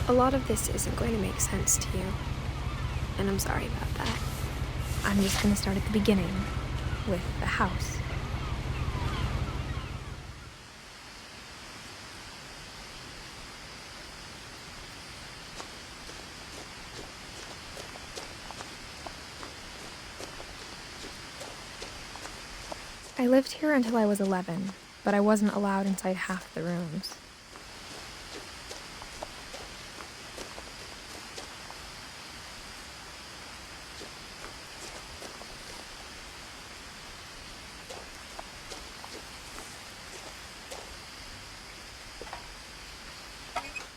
A lot of this isn't going to make sense to you, and I'm sorry about that. I'm just going to start at the beginning, with the house. I lived here until I was 11, but I wasn't allowed inside half the rooms.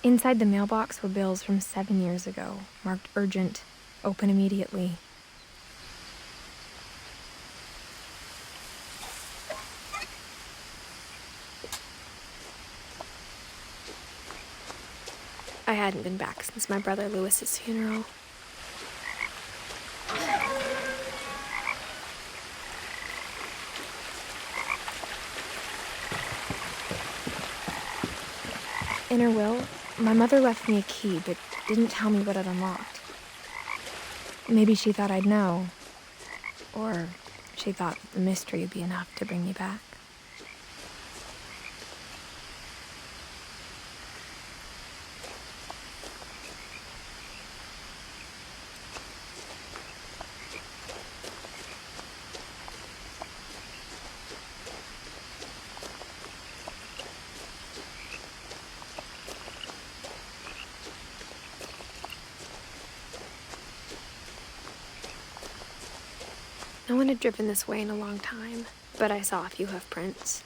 Inside the mailbox were bills from 7 years ago, marked urgent, open immediately. I hadn't been back since my brother Lewis's funeral. In her will, my mother left me a key, but didn't tell me what it unlocked. Maybe she thought I'd know, or she thought that the mystery would be enough to bring me back. No one had driven this way in a long time, but I saw a few hoof prints.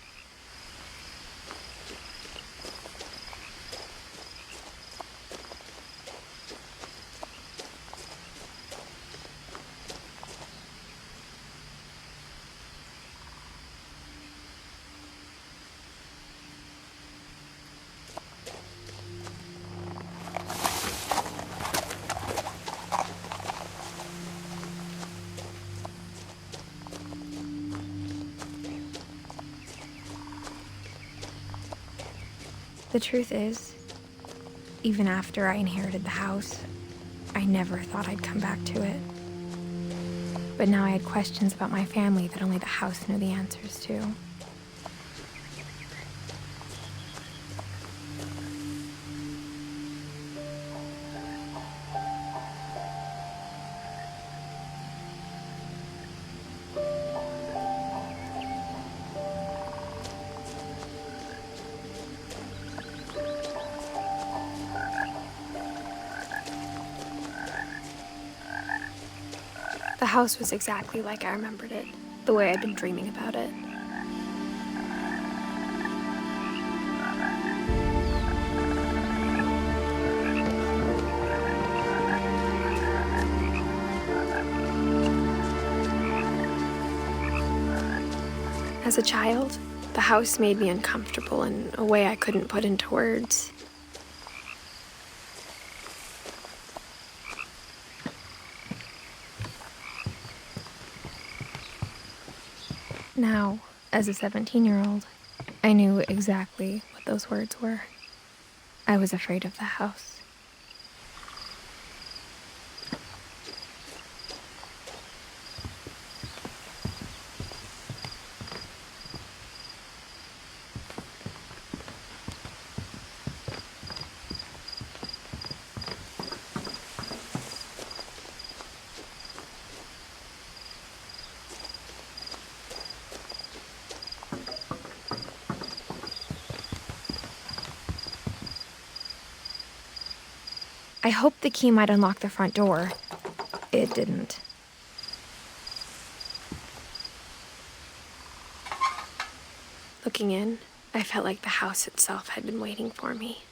The truth is, even after I inherited the house, I never thought I'd come back to it. But now I had questions about my family that only the house knew the answers to. The house was exactly like I remembered it, the way I'd been dreaming about it. As a child, the house made me uncomfortable in a way I couldn't put into words. Now, as a 17-year-old, I knew exactly what those words were. I was afraid of the house. I hoped the key might unlock the front door. It didn't. Looking in, I felt like the house itself had been waiting for me.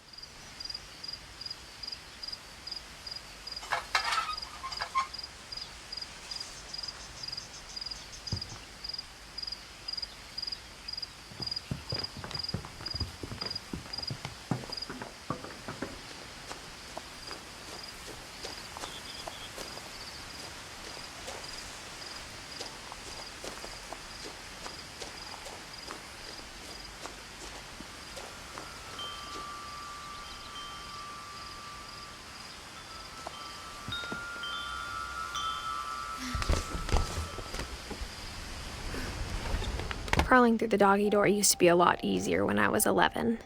Crawling through the doggy door used to be a lot easier when I was 11.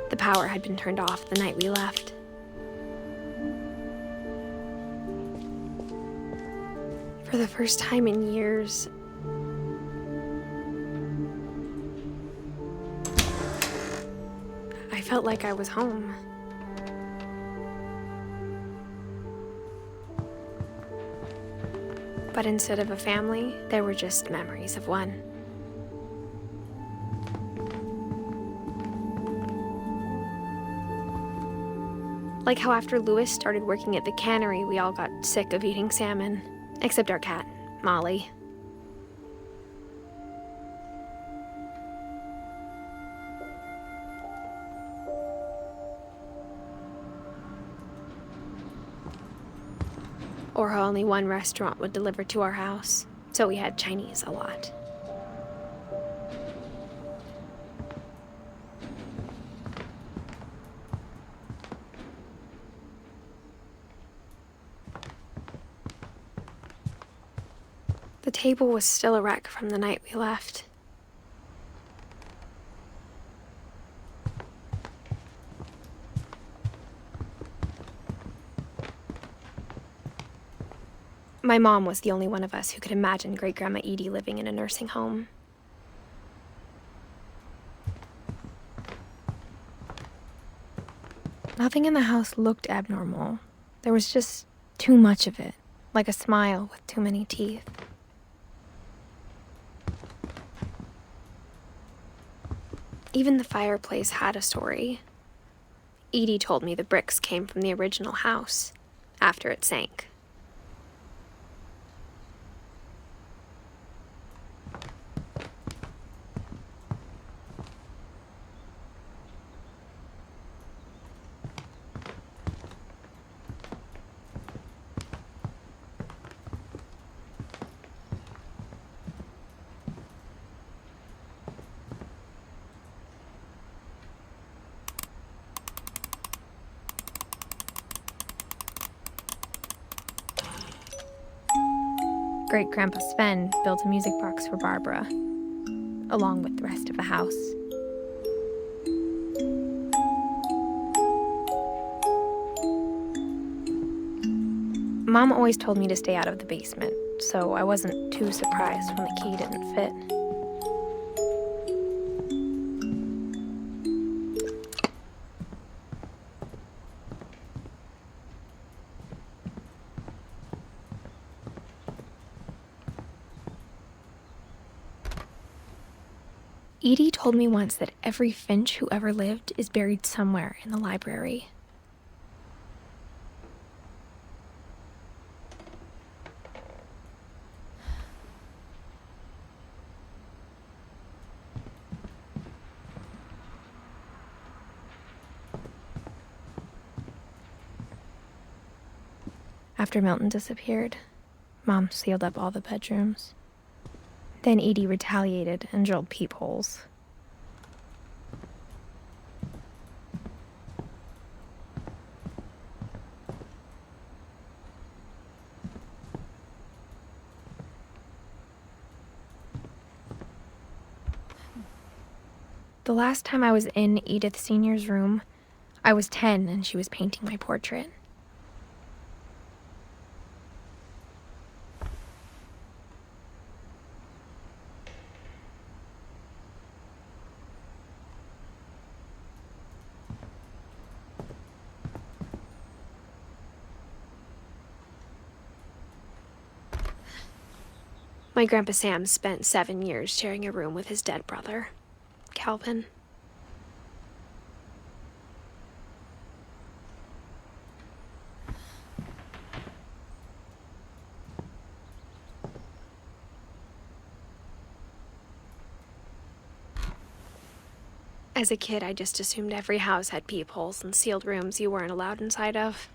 The power had been turned off the night we left. For the first time in years, I felt like I was home. But instead of a family, there were just memories of one. Like how after Lewis started working at the cannery, we all got sick of eating salmon. Except our cat, Molly. Or how only one restaurant would deliver to our house, so we had Chinese a lot. The table was still a wreck from the night we left. My mom was the only one of us who could imagine Great-Grandma Edie living in a nursing home. Nothing in the house looked abnormal. There was just too much of it, like a smile with too many teeth. Even the fireplace had a story. Edie told me the bricks came from the original house, after it sank. Great-Grandpa Sven built a music box for Barbara, along with the rest of the house. Mom always told me to stay out of the basement, so I wasn't too surprised when the key didn't fit. Edie told me once that every Finch who ever lived is buried somewhere in the library. After Milton disappeared, Mom sealed up all the bedrooms. Then Edie retaliated and drilled peepholes. The last time I was in Edith Sr.'s room, I was 10 and she was painting my portrait. My Grandpa Sam spent 7 years sharing a room with his dead brother, Calvin. As a kid, I just assumed every house had peepholes and sealed rooms you weren't allowed inside of.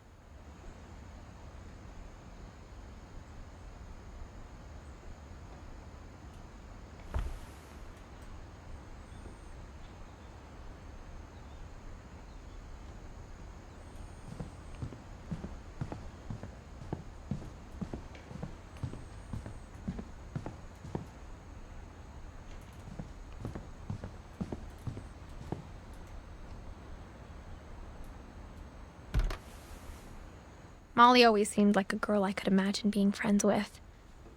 Molly always seemed like a girl I could imagine being friends with,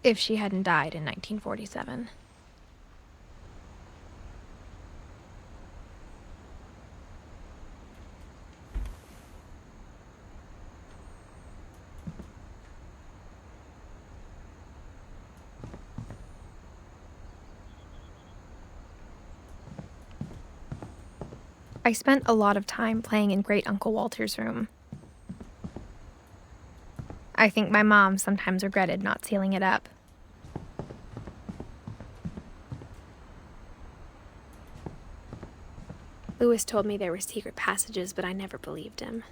if she hadn't died in 1947. I spent a lot of time playing in Great Uncle Walter's room. I think my mom sometimes regretted not sealing it up. Lewis told me there were secret passages, but I never believed him.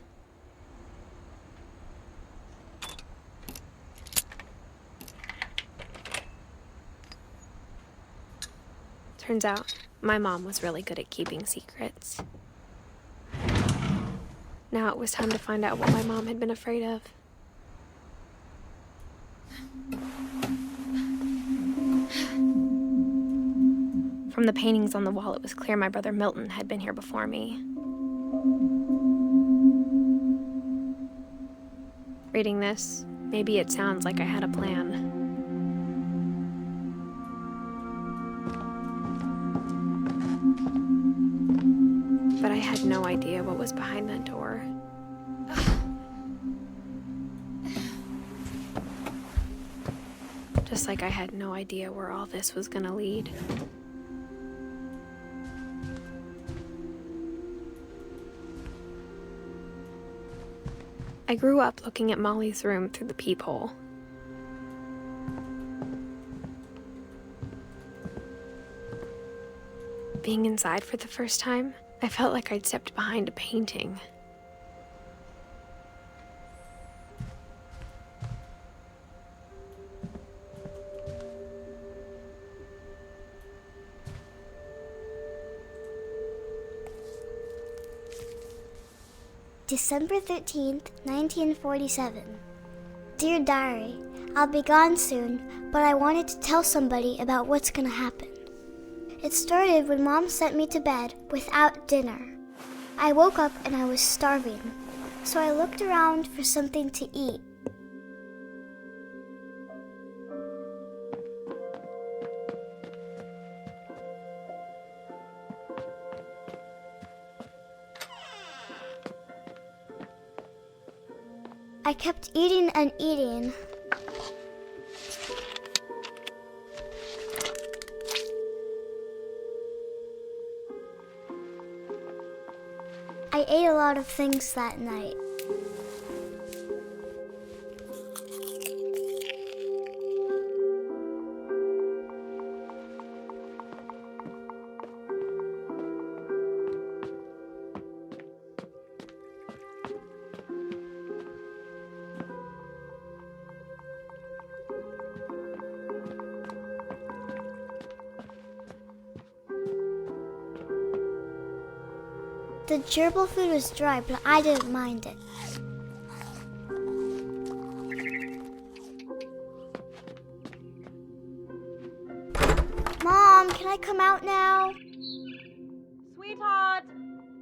Turns out, my mom was really good at keeping secrets. Now it was time to find out what my mom had been afraid of. From the paintings on the wall, it was clear my brother Milton had been here before me. Reading this, maybe it sounds like I had a plan. But I had no idea what was behind that door. Just like I had no idea where all this was gonna lead. I grew up looking at Molly's room through the peephole. Being inside for the first time, I felt like I'd stepped behind a painting. December 13th, 1947. Dear Diary, I'll be gone soon, but I wanted to tell somebody about what's gonna happen. It started when Mom sent me to bed without dinner. I woke up and I was starving, so I looked around for something to eat. I kept eating and eating. I ate a lot of things that night. The gerbil food was dry, but I didn't mind it. Mom, can I come out now? Sweetheart,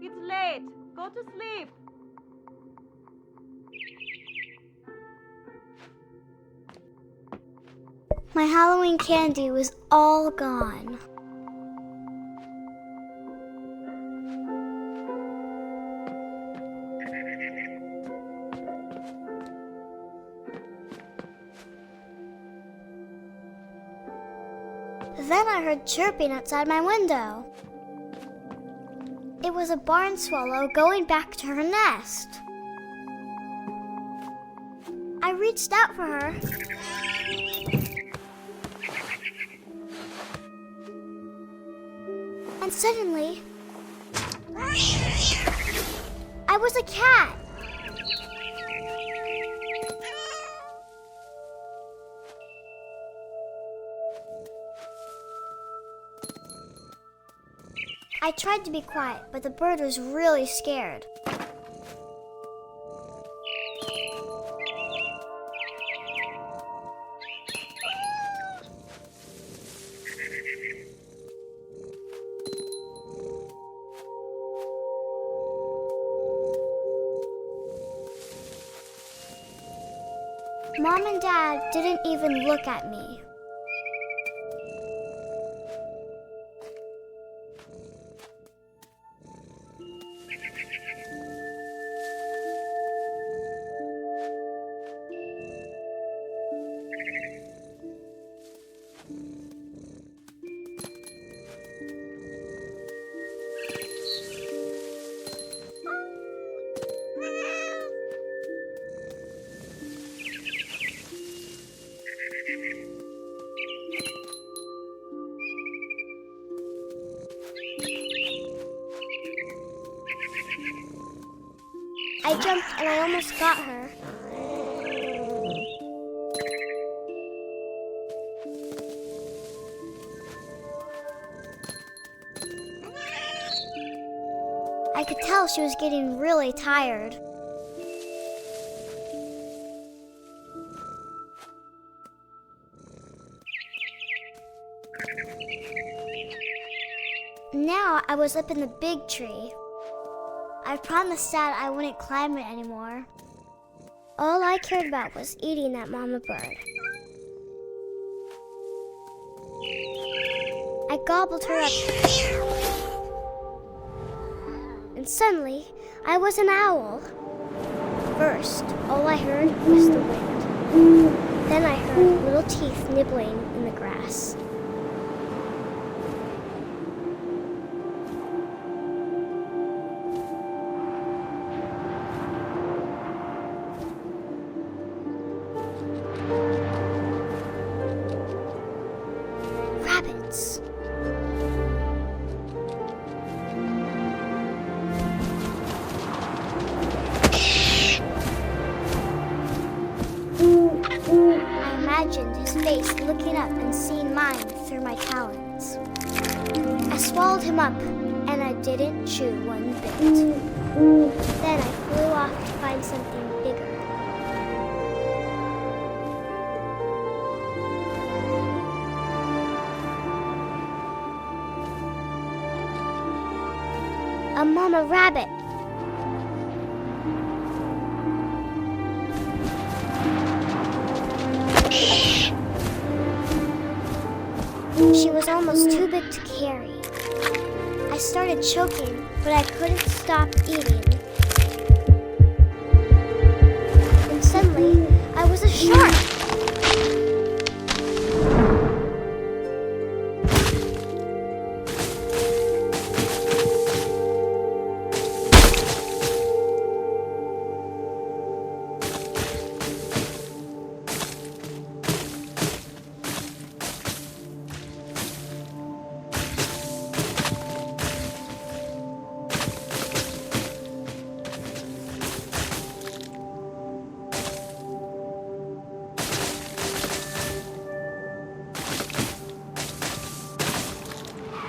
it's late. Go to sleep. My Halloween candy was all gone. Then I heard chirping outside my window. It was a barn swallow going back to her nest. I reached out for her. And suddenly, I was a cat. I tried to be quiet, but the bird was really scared. Mom and Dad didn't even look at me. I jumped and I almost got her. I could tell she was getting really tired. Now I was up in the big tree. I promised Dad I wouldn't climb it anymore. All I cared about was eating that mama bird. I gobbled her up. And suddenly, I was an owl. First, all I heard was the wind. Then I heard little teeth nibbling in the grass. Rabbits. I imagined his face looking up and seeing mine through my talons. I swallowed him up, and I didn't chew one bit. Then I flew off to find something bigger. A mama rabbit. She was almost too big to carry. I started choking, but I couldn't stop eating. And suddenly, I was a shark.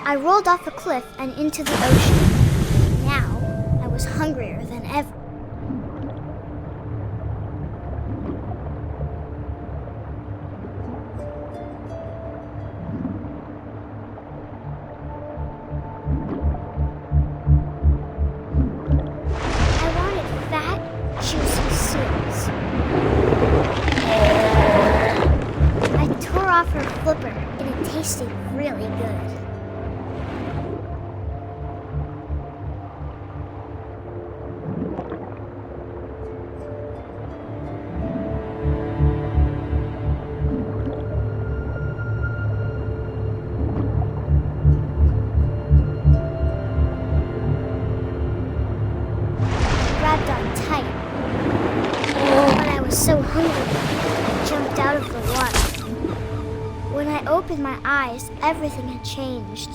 I rolled off a cliff and into the ocean. Now, I was hungrier than ever. I wanted fat, juicy seals. I tore off her flipper, and it tasted really good. Grabbed on tight. But I was so hungry, I jumped out of the water. When I opened my eyes, everything had changed.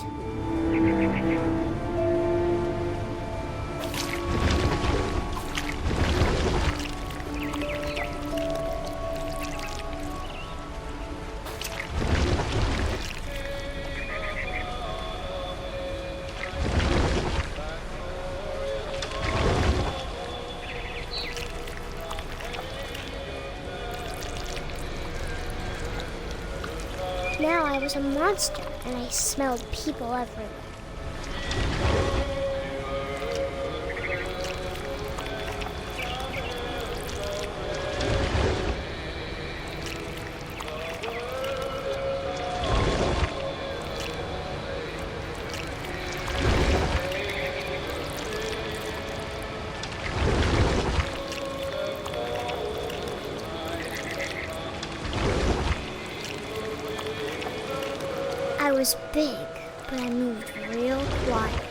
Now I was a monster, and I smelled people everywhere. I was big, but I moved real quiet.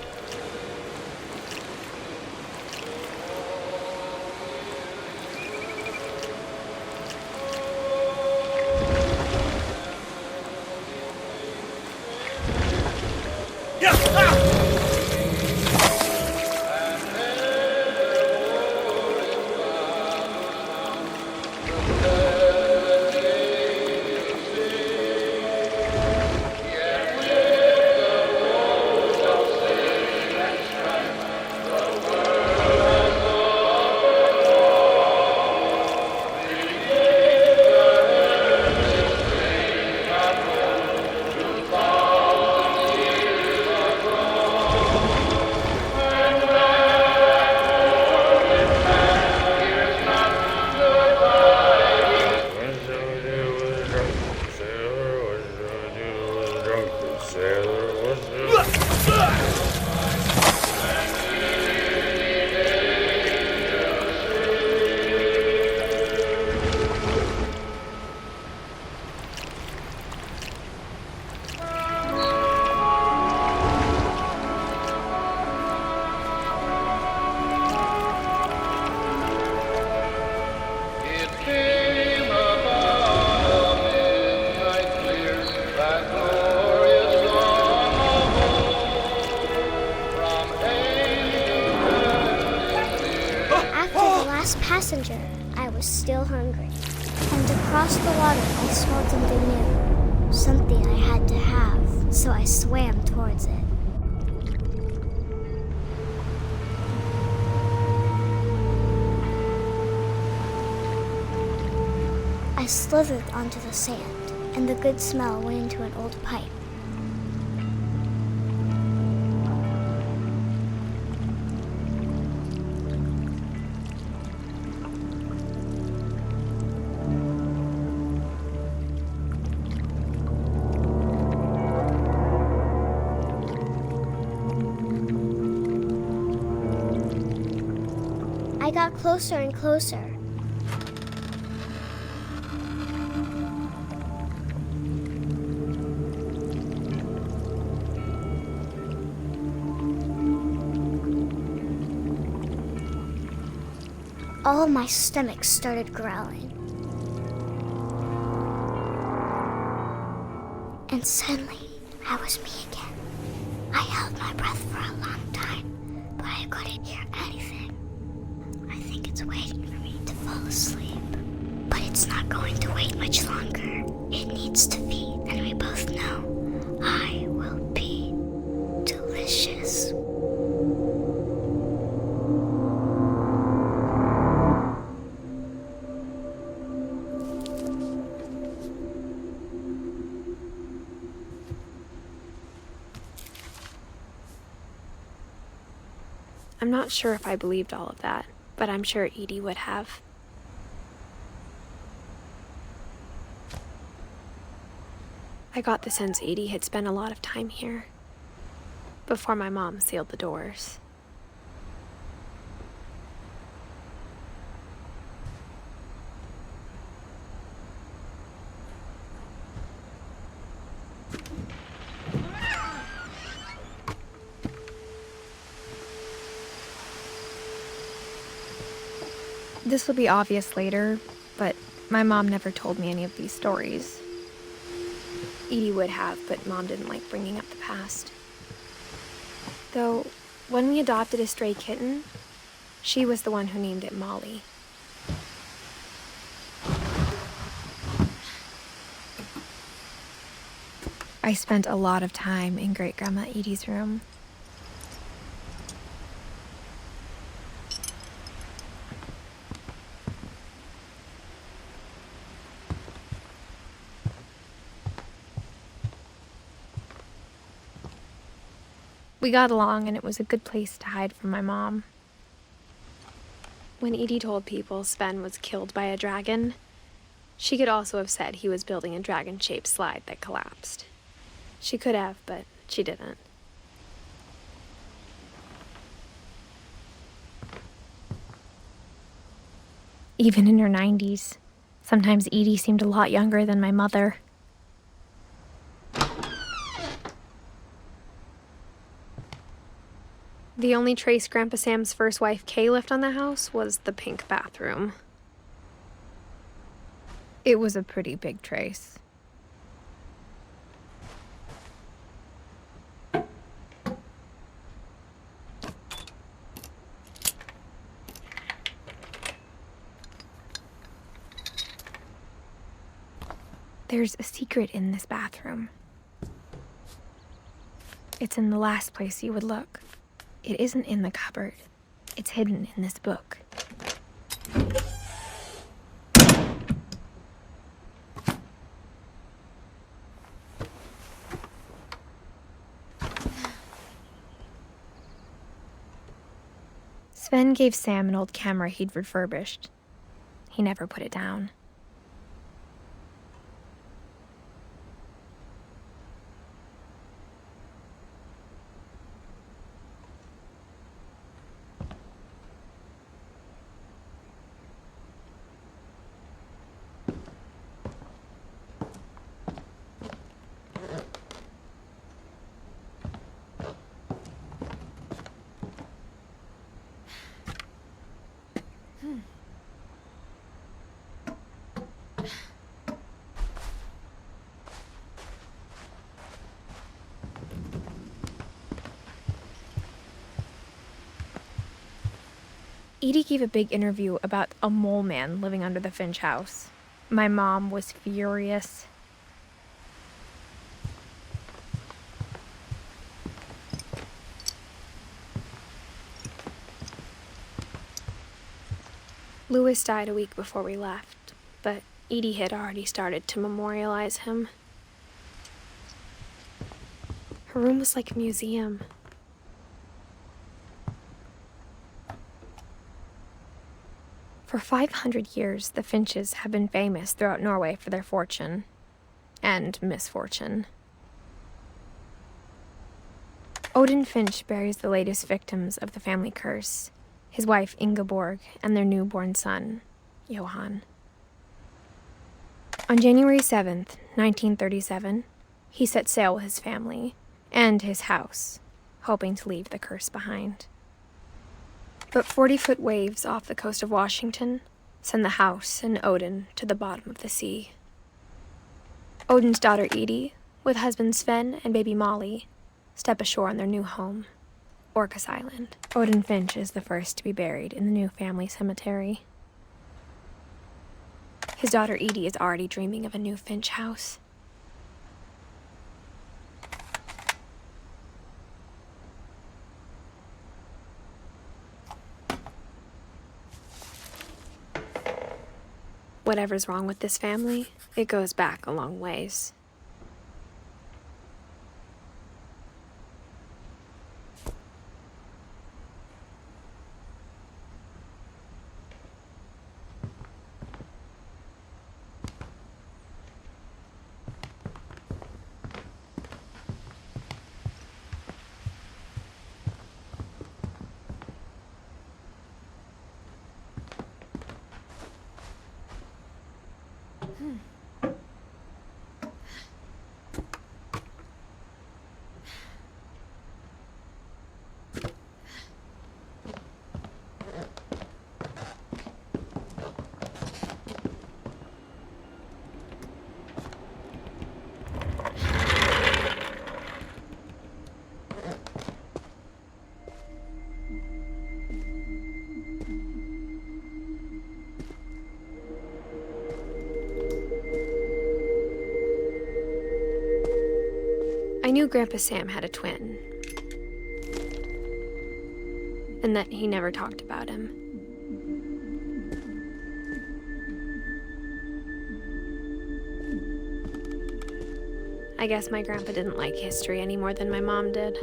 Passenger, I was still hungry. And across the water, I smelled something new. Something I had to have, so I swam towards it. I slithered onto the sand, and the good smell went into an old pipe. I got closer and closer. All of my stomach started growling. And suddenly, I was me again. I held my breath for a long time, but I couldn't hear anything. I think it's waiting for me to fall asleep. But it's not going to wait much longer. It needs to feed, and we both know I will be delicious. I'm not sure if I believed all of that, but I'm sure Edie would have. I got the sense Edie had spent a lot of time here, before my mom sealed the doors. This will be obvious later, but my mom never told me any of these stories. Edie would have, but Mom didn't like bringing up the past. Though, when we adopted a stray kitten, she was the one who named it Molly. I spent a lot of time in Great-Grandma Edie's room. We got along, and it was a good place to hide from my mom. When Edie told people Sven was killed by a dragon, she could also have said he was building a dragon-shaped slide that collapsed. She could have, but she didn't. Even in her 90s, sometimes Edie seemed a lot younger than my mother. The only trace Grandpa Sam's first wife, Kay, left on the house was the pink bathroom. It was a pretty big trace. There's a secret in this bathroom. It's in the last place you would look. It isn't in the cupboard. It's hidden in this book. Sven gave Sam an old camera he'd refurbished. He never put it down. Edie gave a big interview about a mole man living under the Finch house. My mom was furious. Louis died a week before we left, but Edie had already started to memorialize him. Her room was like a museum. For 500 years, the Finches have been famous throughout Norway for their fortune and misfortune. Odin Finch buries the latest victims of the family curse, his wife Ingeborg and their newborn son, Johan. On January 7th, 1937, he set sail with his family and his house, hoping to leave the curse behind. But 40-foot waves off the coast of Washington send the house and Odin to the bottom of the sea. Odin's daughter Edie, with husband Sven and baby Molly, step ashore on their new home, Orcas Island. Odin Finch is the first to be buried in the new family cemetery. His daughter Edie is already dreaming of a new Finch house. Whatever's wrong with this family, it goes back a long ways. I knew Grandpa Sam had a twin, and that he never talked about him. I guess my grandpa didn't like history any more than my mom did.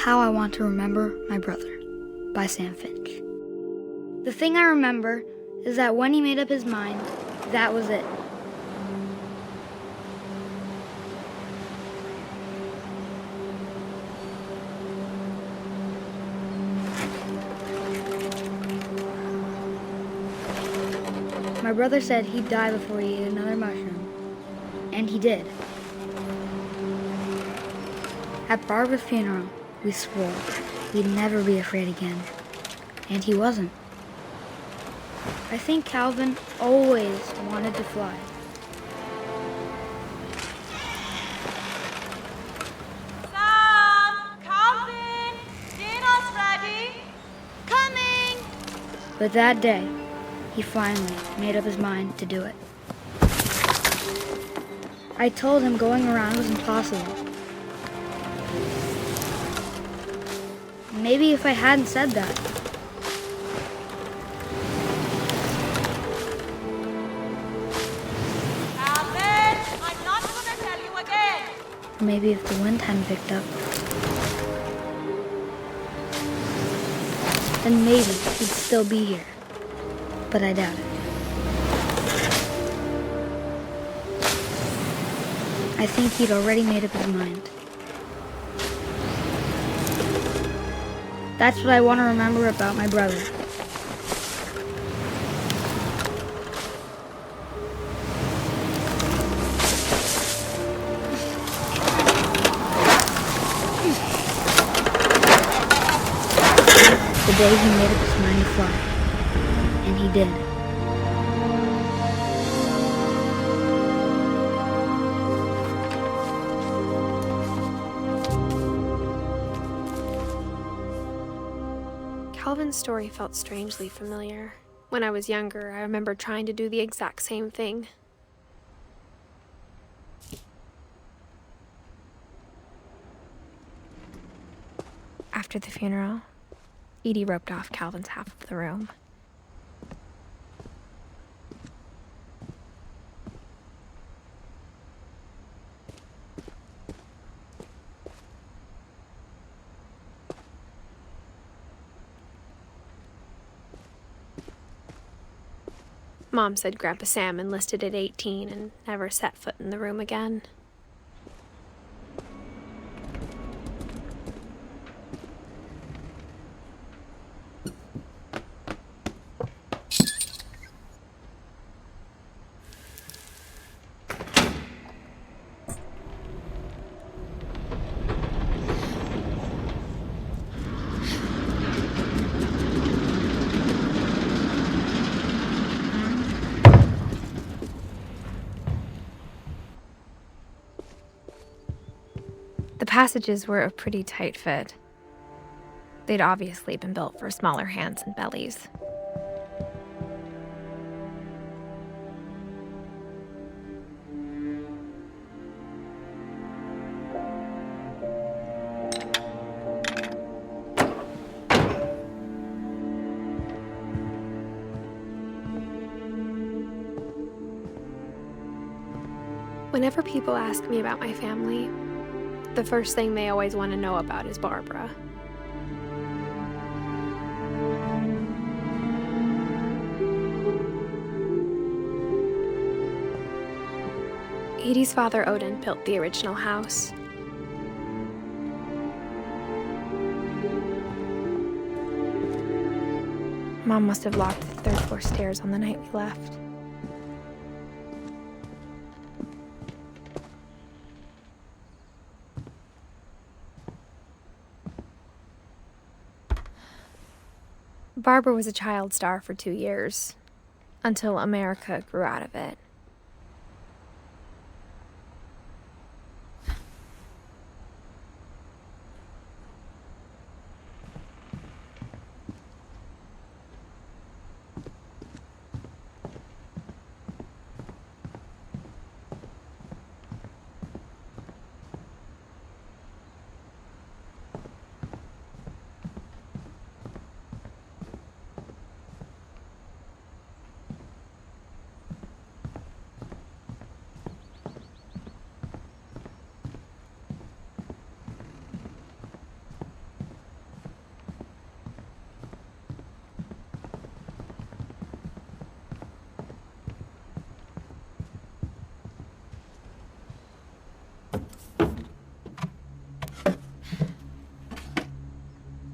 How I Want to Remember My Brother by Sam Finch. The thing I remember is that when he made up his mind, that was it. My brother said he'd die before he ate another mushroom. And he did. At Barbara's funeral, we swore we'd never be afraid again. And he wasn't. I think Calvin always wanted to fly. Sam! Calvin! Dinner's ready! Coming! But that day, he finally made up his mind to do it. I told him going around was impossible. Maybe if I hadn't said that, Calvin! I'm not gonna tell you again! maybe if the wind hadn't picked up, then maybe he'd still be here. But I doubt it. I think he'd already made up his mind. That's what I want to remember about my brother. The day he made up his mind to fly. And he did. Calvin's story felt strangely familiar. When I was younger, I remember trying to do the exact same thing. After the funeral, Edie roped off Calvin's half of the room. Mom said Grandpa Sam enlisted at 18 and never set foot in the room again. The passages were a pretty tight fit. They'd obviously been built for smaller hands and bellies. Whenever people ask me about my family, the first thing they always want to know about is Barbara. Edie's father, Odin, built the original house. Mom must have locked the third floor stairs on the night we left. Barbara was a child star for 2 years, until America grew out of it.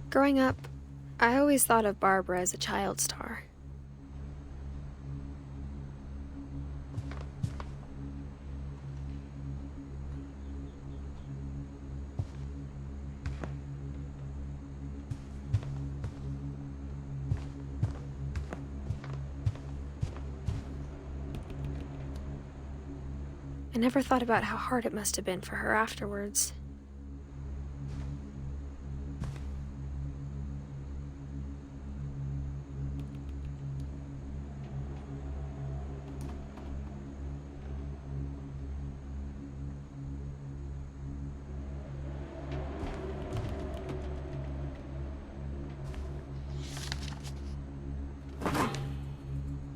Growing up, I always thought of Barbara as a child star. never thought about how hard it must have been for her afterwards.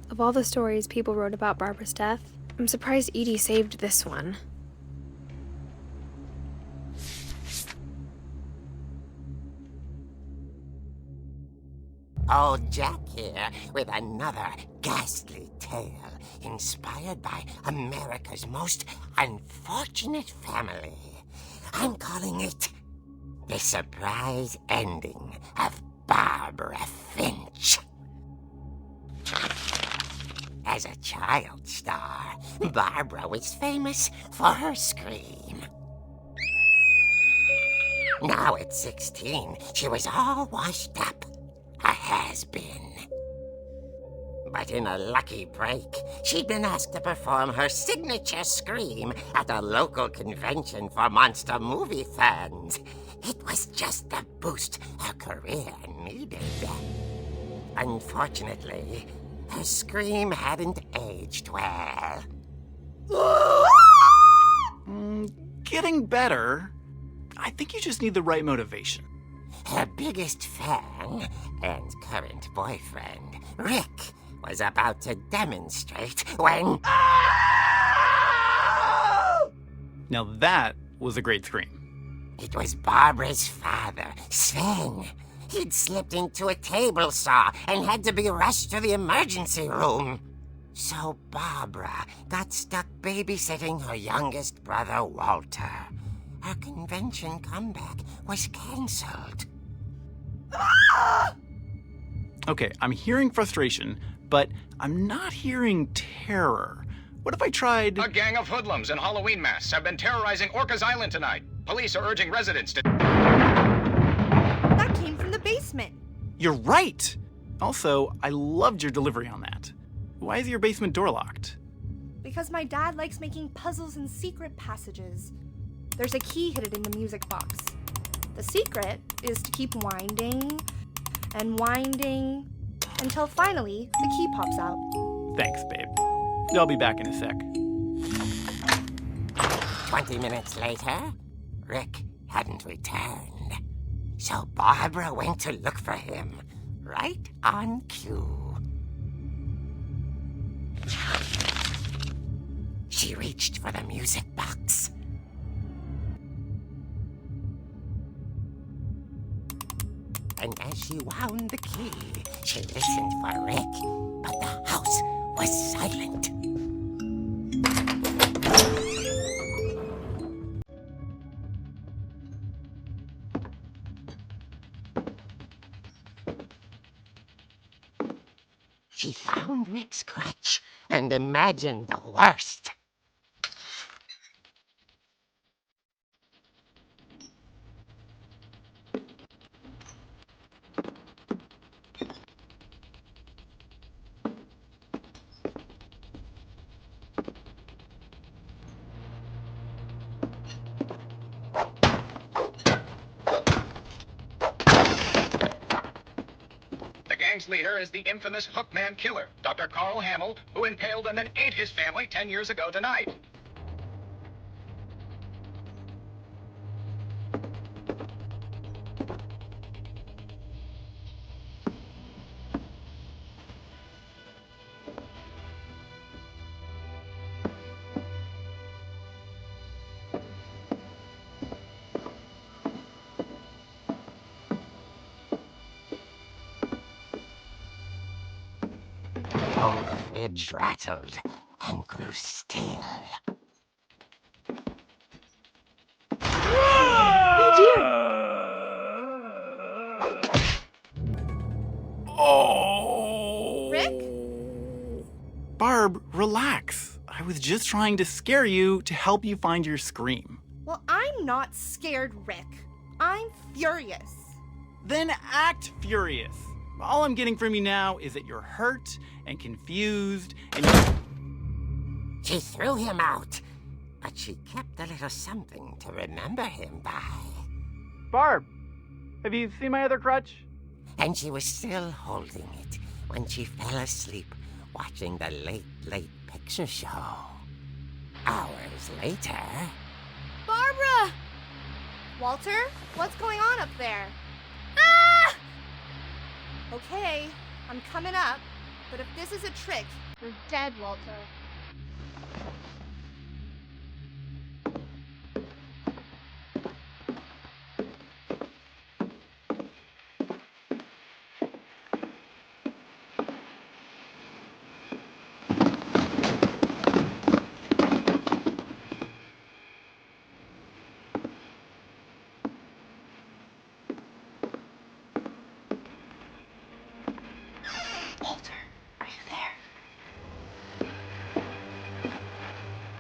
Of all the stories people wrote about Barbara's death, I'm surprised Edie saved this one. Old Jack here with another ghastly tale inspired by America's most unfortunate family. I'm calling it The Surprise Ending of Barbara Finch. As a child star, Barbara was famous for her scream. Now at 16, she was all washed up. A has-been. But in a lucky break, she'd been asked to perform her signature scream at a local convention for monster movie fans. It was just the boost her career needed. Unfortunately, her scream hadn't aged well. Getting better. I think you just need the right motivation. Her biggest fan and current boyfriend, Rick, was about to demonstrate when... Now that was a great scream. It was Barbara's father, Sven. He'd slipped into a table saw and had to be rushed to the emergency room. So Barbara got stuck babysitting her youngest brother, Walter. Her convention comeback was cancelled. Okay, I'm hearing frustration, but I'm not hearing terror. What if I tried... A gang of hoodlums in Halloween masks have been terrorizing Orcas Island tonight. Police are urging residents to... That came from the basement. You're right! Also, I loved your delivery on that. Why is your basement door locked? Because my dad likes making puzzles and secret passages. There's a key hidden in the music box. The secret is to keep winding and winding until finally the key pops out. Thanks, babe. I'll be back in a sec. 20 minutes later, Rick hadn't returned. So Barbara went to look for him, right on cue. She reached for the music box. And as she wound the key, she listened for Rick, but the house was silent. She found Rick's crutch and imagined the worst. The gang's leader is the infamous Hookman Killer, Dr. Carl Hamill, who impaled and then ate his family 10 years ago tonight. The fridge rattled and grew still. Oh! Rick? Barb, relax. I was just trying to scare you to help you find your scream. Well, I'm not scared, Rick. I'm furious. Then act furious. All I'm getting from you now is that you're hurt and confused and She threw him out, but she kept a little something to remember him by. Barb, have you seen my other crutch? And she was still holding it when she fell asleep watching the late picture show. Hours later... Barbara! Walter, what's going on up there? Ah! Okay, I'm coming up, but if this is a trick, you're dead, Walter.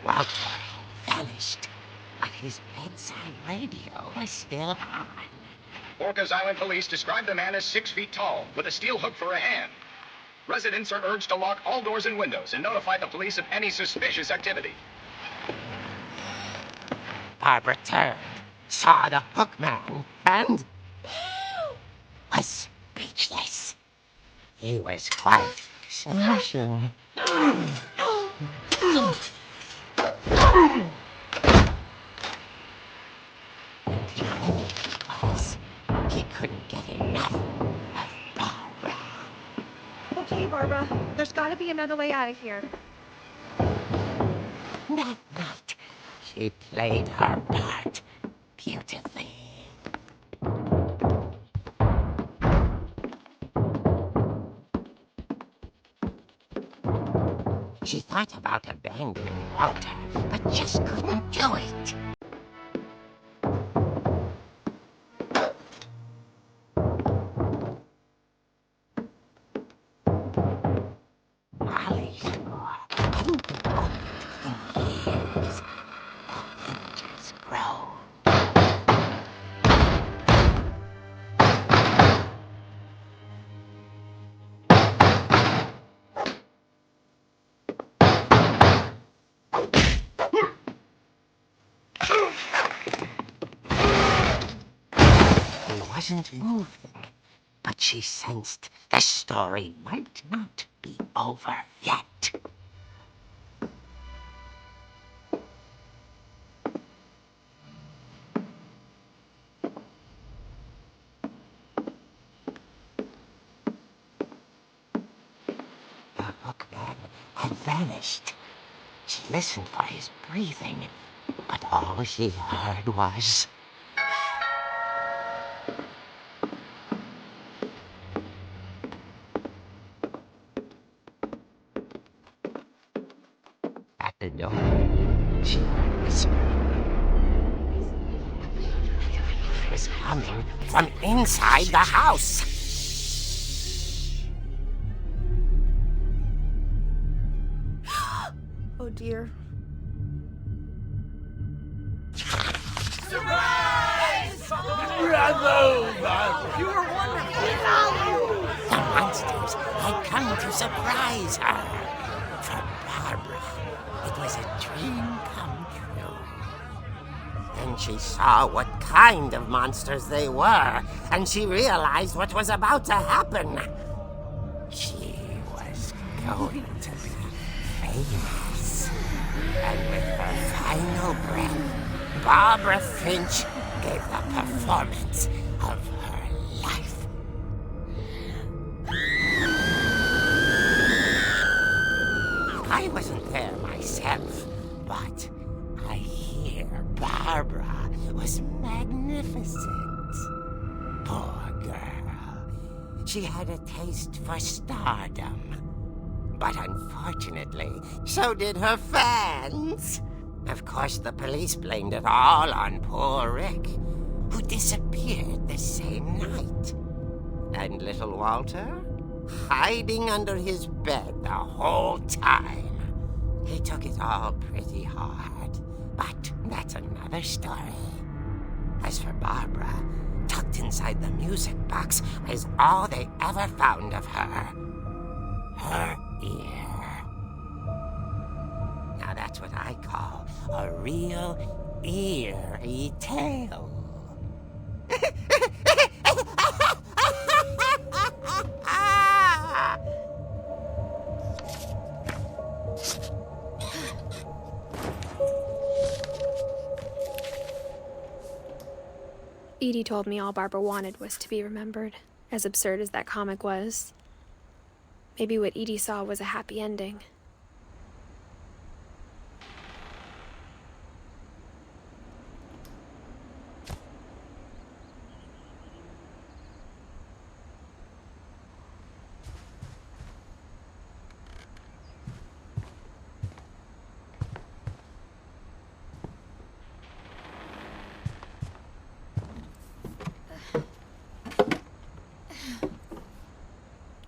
Walter vanished, but his bedside radio was still on. Orcas Island police describe the man as 6 feet tall, with a steel hook for a hand. Residents are urged to lock all doors and windows and notify the police of any suspicious activity. Barbara turned, saw the hook man, and was speechless. He was quite smashing. He couldn't get enough of Barbara. Okay, Barbara, there's gotta be another way out of here. That night, she played her part beautifully. She thought about abandoning Walter, but just couldn't do it. Molly hadn't been opened in years. The hinges grow. He wasn't moving, but she sensed the story might not be over yet. The hookman had vanished. She listened for his breathing, but all she heard was... At the door, she heard whispering. It was coming from inside the house. Oh dear. The monsters had come to surprise her. For Barbara, it was a dream come true. Then she saw what kind of monsters they were, and she realized what was about to happen. She was going to be famous. And with her final breath, Barbara Finch gave the performance of her life. I wasn't there myself, but I hear Barbara was magnificent. Poor girl. She had a taste for stardom. But unfortunately, so did her fans. Of course, the police blamed it all on poor Rick, who disappeared the same night. And little Walter? Hiding under his bed the whole time. He took it all pretty hard, but that's another story. As for Barbara, tucked inside the music box was all they ever found of her. Her ear. Now Now that's what I call a real eerie tale. Edie told me all Barbara wanted was to be remembered, as absurd as that comic was. Maybe what Edie saw was a happy ending.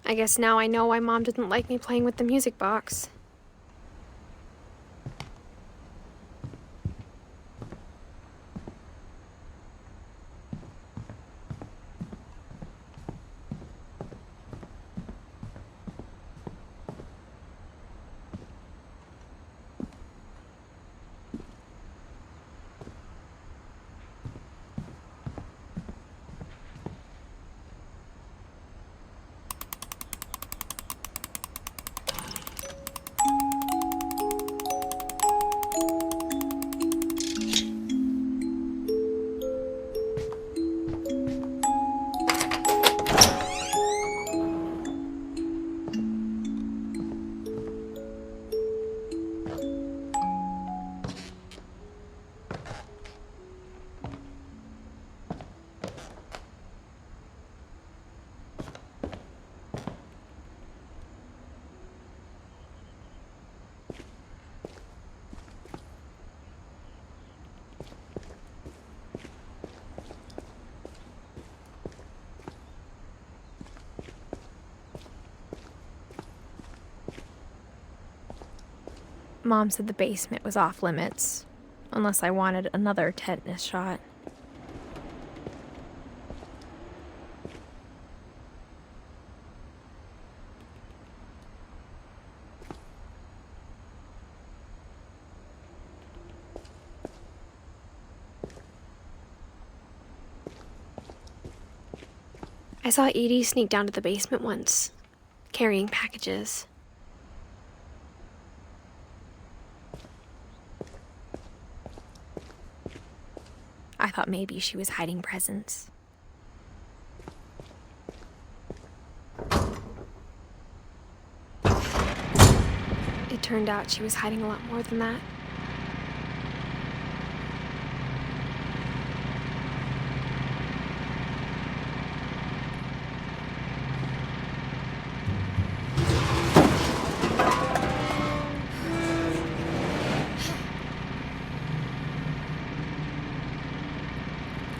I guess now I know why Mom didn't like me playing with the music box. Mom said the basement was off limits, unless I wanted another tetanus shot. I saw Edie sneak down to the basement once, carrying packages. I thought maybe she was hiding presents. It turned out she was hiding a lot more than that.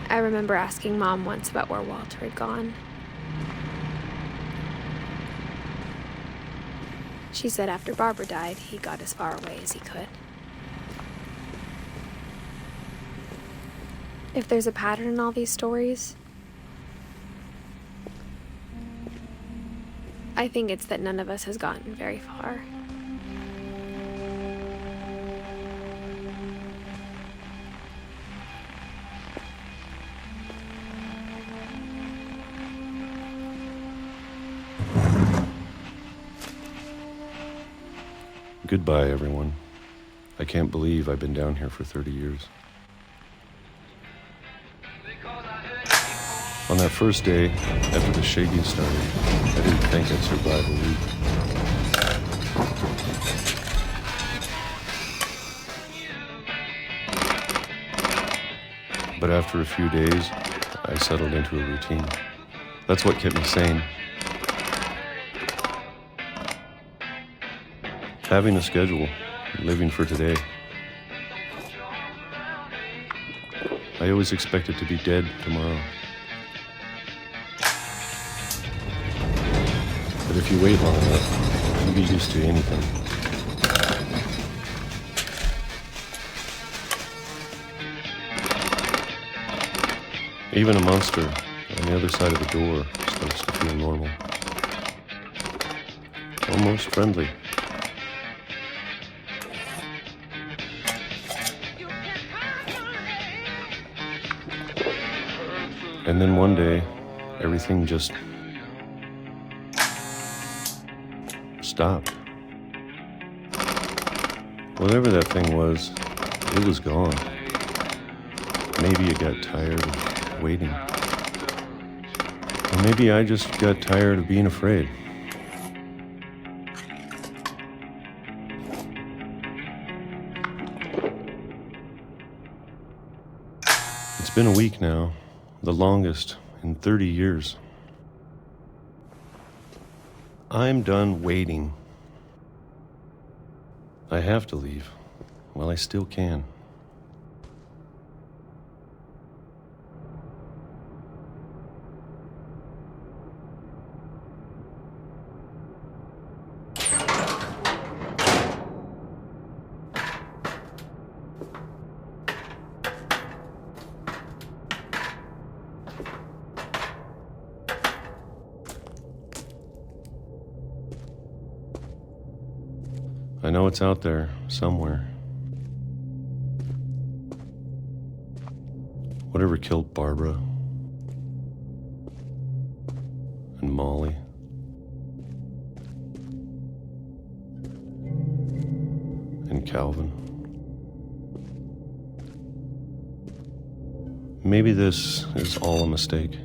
I remember asking Mom once about where Walter had gone. She said after Barbara died, he got as far away as he could. If there's a pattern in all these stories, I think it's that none of us has gotten very far. Goodbye, everyone. I can't believe I've been down here for 30 years. On that first day, after the shaking started, I didn't think I'd survive a week. But after a few days, I settled into a routine. That's what kept me sane. Having a schedule, living for today. I always expected to be dead tomorrow. But if you wait long enough, you get used to anything. Even a monster on the other side of the door starts to feel normal. Almost friendly. And then one day, everything just stopped. Whatever that thing was, it was gone. Maybe it got tired of waiting. Or maybe I just got tired of being afraid. It's been a week now, the longest in 30 years. I'm done waiting. I have to leave while I still can. I know it's out there somewhere. Whatever killed Barbara and Molly and Calvin. Maybe this is all a mistake.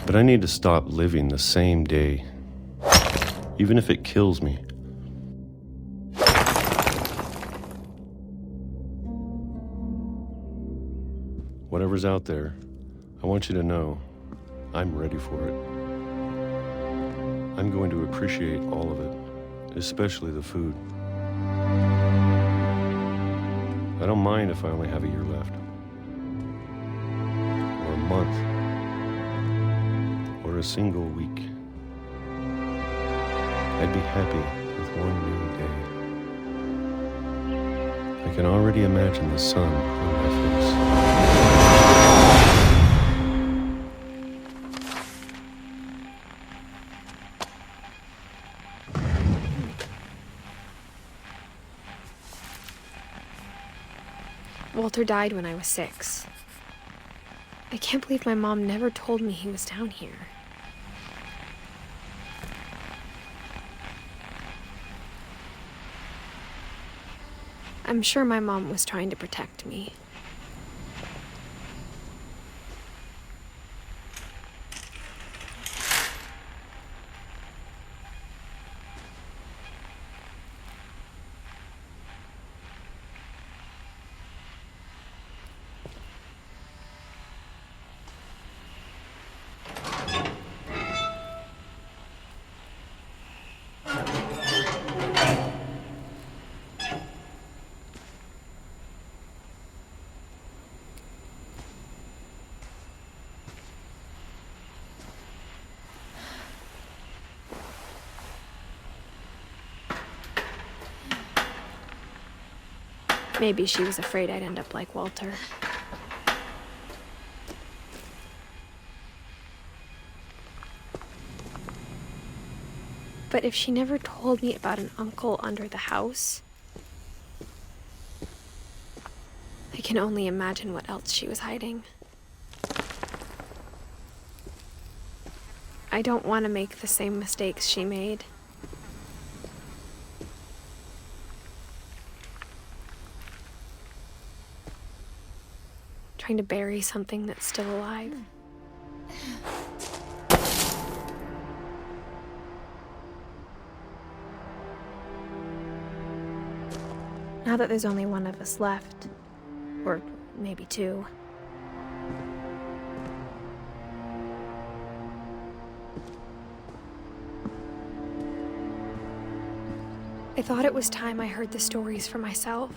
But I need to stop living the same day, even if it kills me. Whatever's out there, I want you to know I'm ready for it. I'm going to appreciate all of it, especially the food. I don't mind if I only have a year left, or a month, or a single week. I'd be happy with one new day. I can already imagine the sun on my face. Walter died when I was 6. I can't believe my mom never told me he was down here. I'm sure my mom was trying to protect me. Maybe she was afraid I'd end up like Walter. But if she never told me about an uncle under the house, I can only imagine what else she was hiding. I don't want to make the same mistakes she made. Trying to bury something that's still alive. Now that there's only one of us left, or maybe two, I thought it was time I heard the stories for myself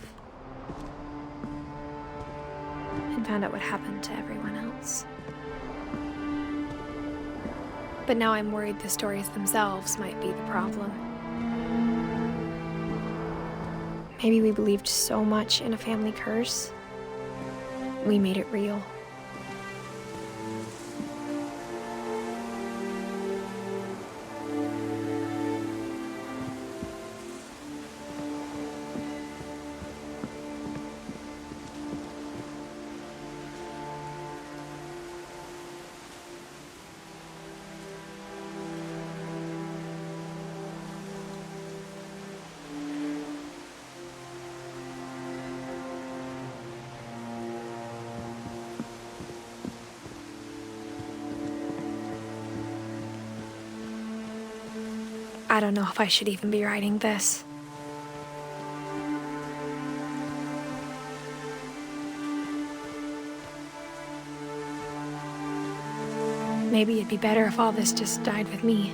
and found out what happened to everyone else. But now I'm worried the stories themselves might be the problem. Maybe we believed so much in a family curse, we made it real. I don't know if I should even be writing this. Maybe it'd be better if all this just died with me.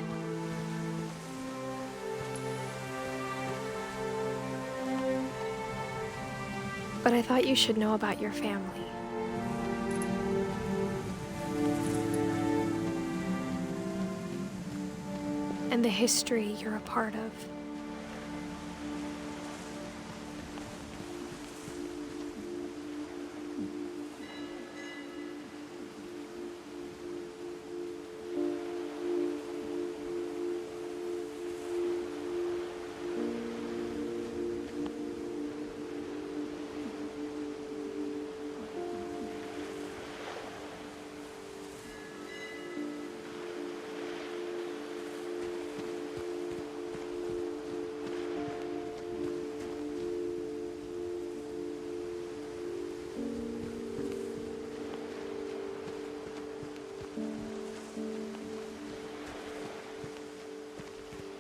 But I thought you should know about your family. And the history you're a part of.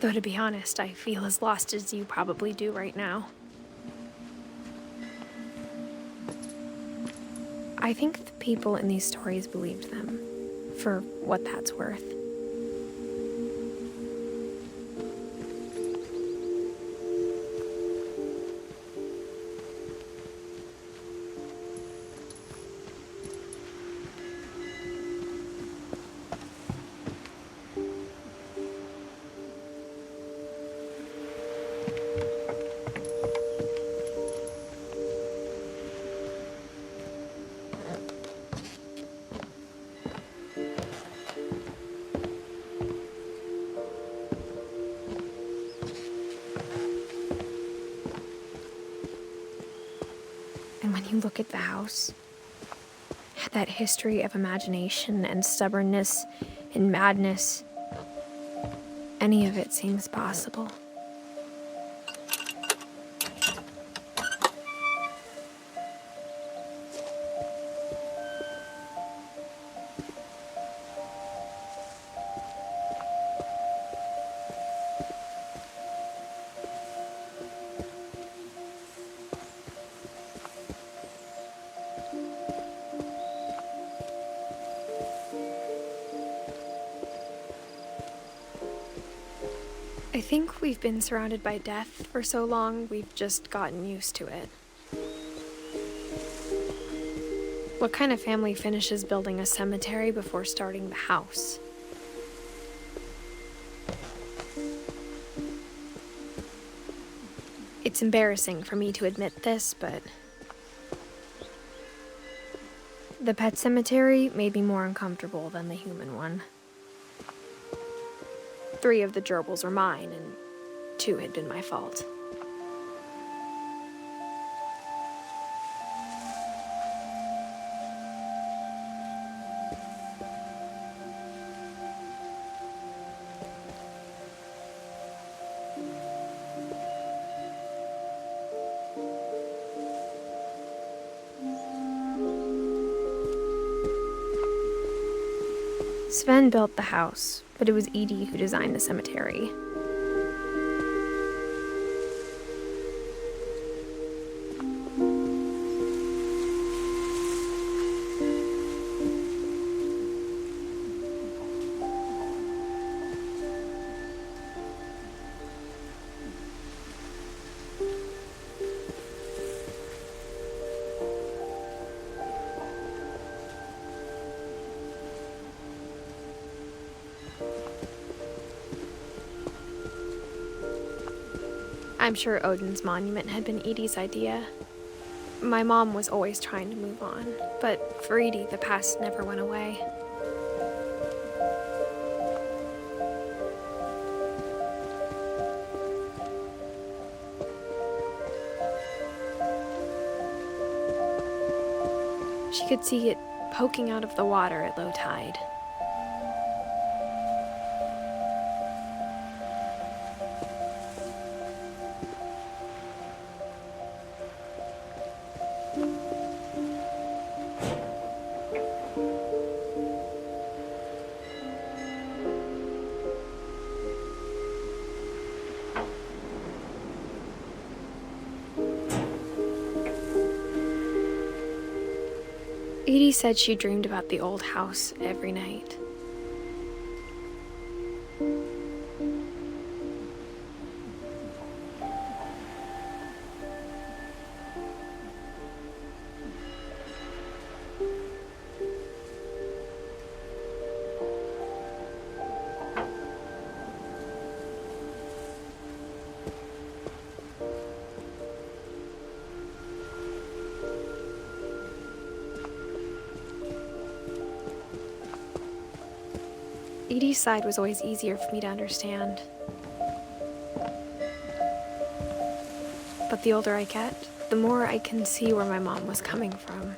Though to be honest, I feel as lost as you probably do right now. I think the people in these stories believed them, for what that's worth. And when you look at the house, that history of imagination and stubbornness and madness, any of it seems possible. I think we've been surrounded by death for so long, we've just gotten used to it. What kind of family finishes building a cemetery before starting the house? It's embarrassing for me to admit this, but the pet cemetery made me more uncomfortable than the human one. 3 of the gerbils were mine, and 2 had been my fault. Sven built the house, but it was Edie who designed the cemetery. I'm sure Odin's monument had been Edie's idea. My mom was always trying to move on, but for Edie, the past never went away. She could see it poking out of the water at low tide. Edie said she dreamed about the old house every night. Edie's side was always easier for me to understand. But the older I get, the more I can see where my mom was coming from.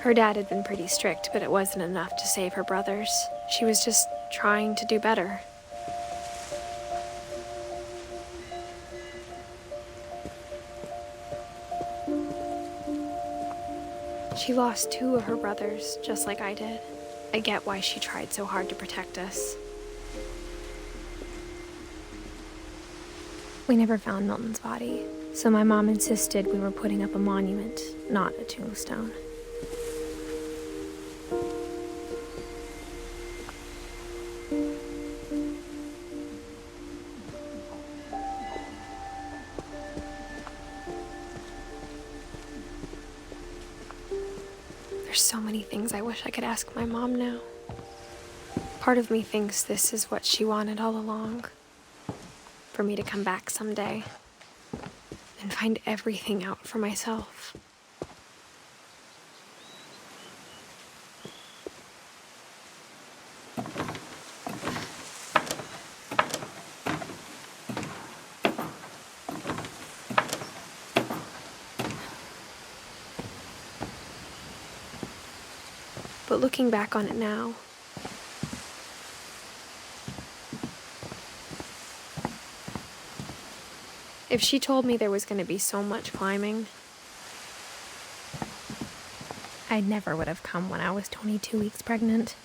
Her dad had been pretty strict, but it wasn't enough to save her brothers. She was just trying to do better. She lost 2 of her brothers, just like I did. I get why she tried so hard to protect us. We never found Milton's body, so my mom insisted we were putting up a monument, not a tombstone. There's so many things I wish I could ask my mom now. Part of me thinks this is what she wanted all along. For me to come back someday and find everything out for myself. But looking back on it now, if she told me there was going to be so much climbing, I never would have come when I was 22 weeks pregnant.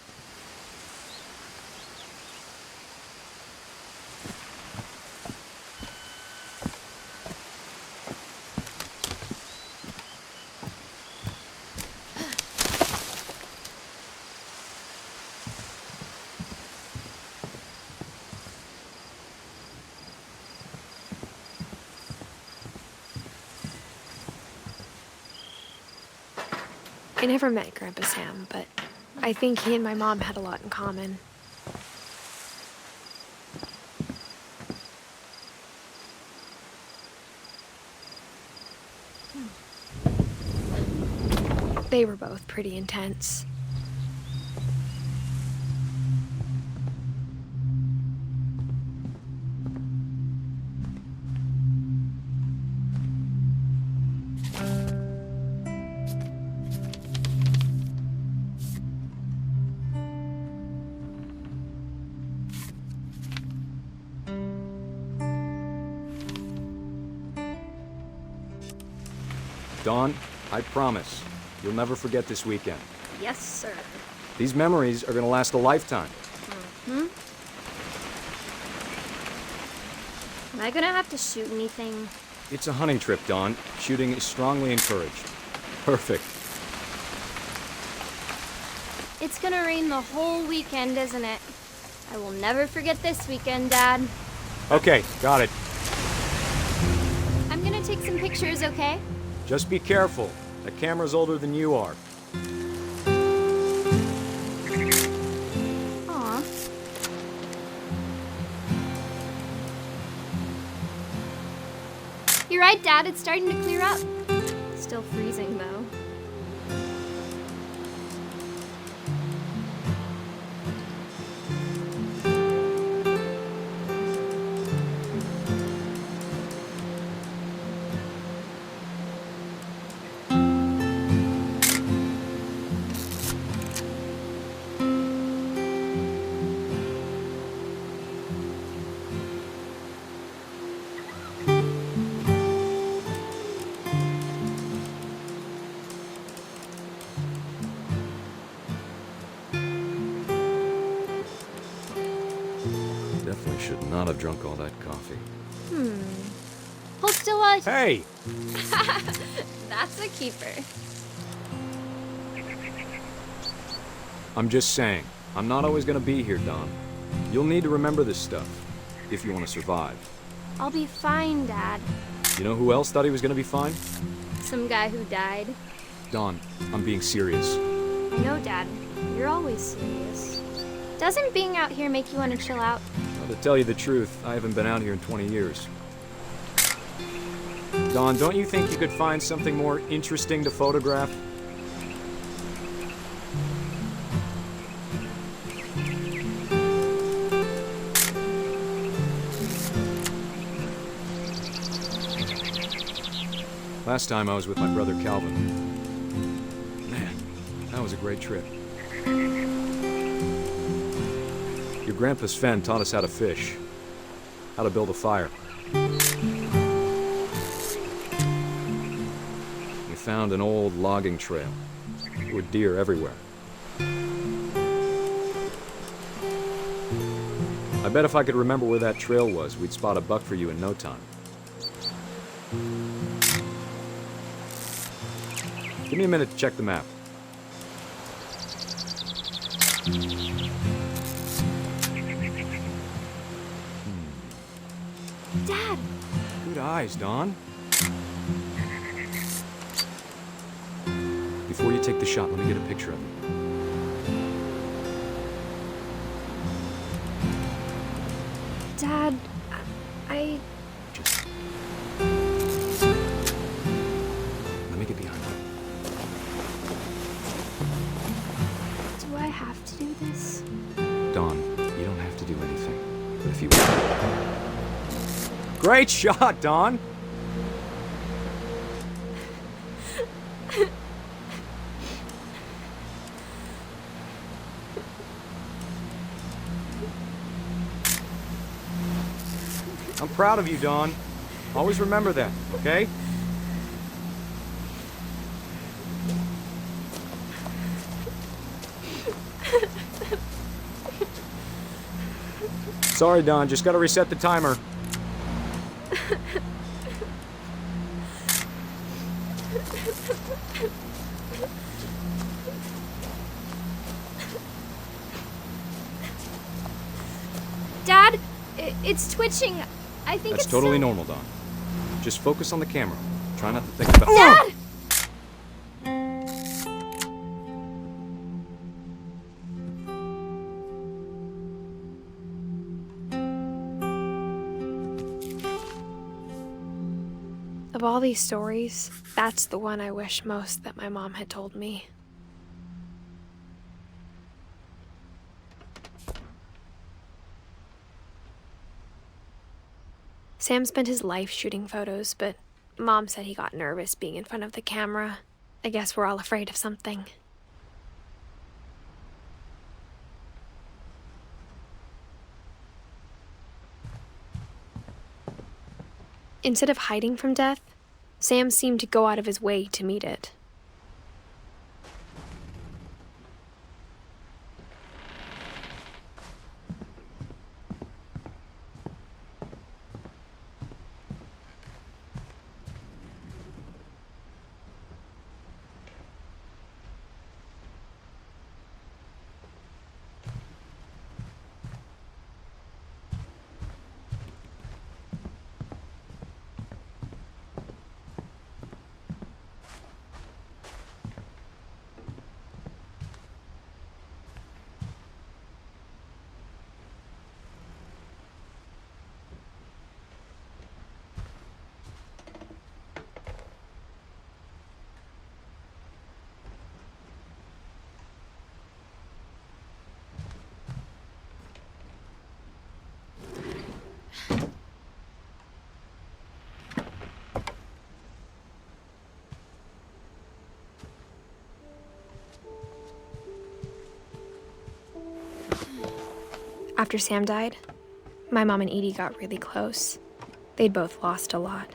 I never met Grandpa Sam, but I think he and my mom had a lot in common. They were both pretty intense. Dawn, I promise, you'll never forget this weekend. Yes, sir. These memories are gonna last a lifetime. Am I gonna have to shoot anything? It's a hunting trip, Dawn. Shooting is strongly encouraged. Perfect. It's gonna rain the whole weekend, isn't it? I will never forget this weekend, Dad. Okay, got it. I'm gonna take some pictures, okay? Just be careful. The camera's older than you are. Aw. You're right, Dad. It's starting to clear up. Still freezing, though. Definitely should not have drunk all that coffee. Hold still while I... Hey! That's a keeper. I'm just saying, I'm not always gonna be here, Don. You'll need to remember this stuff, if you want to survive. I'll be fine, Dad. You know who else thought he was gonna be fine? Some guy who died. Don, I'm being serious. I know, Dad. You're always serious. Doesn't being out here make you want to chill out? Well, to tell you the truth, I haven't been out here in 20 years. Don, don't you think you could find something more interesting to photograph? Last time I was with my brother Calvin. Man, that was a great trip. Your grandpa Sven taught us how to fish, how to build a fire. We found an old logging trail. There were deer everywhere. I bet if I could remember where that trail was, we'd spot a buck for you in no time. Give me a minute to check the map. Dad! Good eyes, Don. Before you take the shot, let me get a picture of it. Dad, I... Just... Let me get behind you. Do I have to do this? Don, you don't have to do anything. But if you want... Great shot, Don! I'm proud of you, Don. Always remember that, okay? Sorry, Don. Just gotta reset the timer. Dad, it's twitching. I think That's it's totally so... normal, Don. Just focus on the camera. Try not to think about... Dad! Of all these stories, that's the one I wish most that my mom had told me. Sam spent his life shooting photos, but Mom said he got nervous being in front of the camera. I guess we're all afraid of something. Instead of hiding from death, Sam seemed to go out of his way to meet it. After Sam died, my mom and Edie got really close. They'd both lost a lot.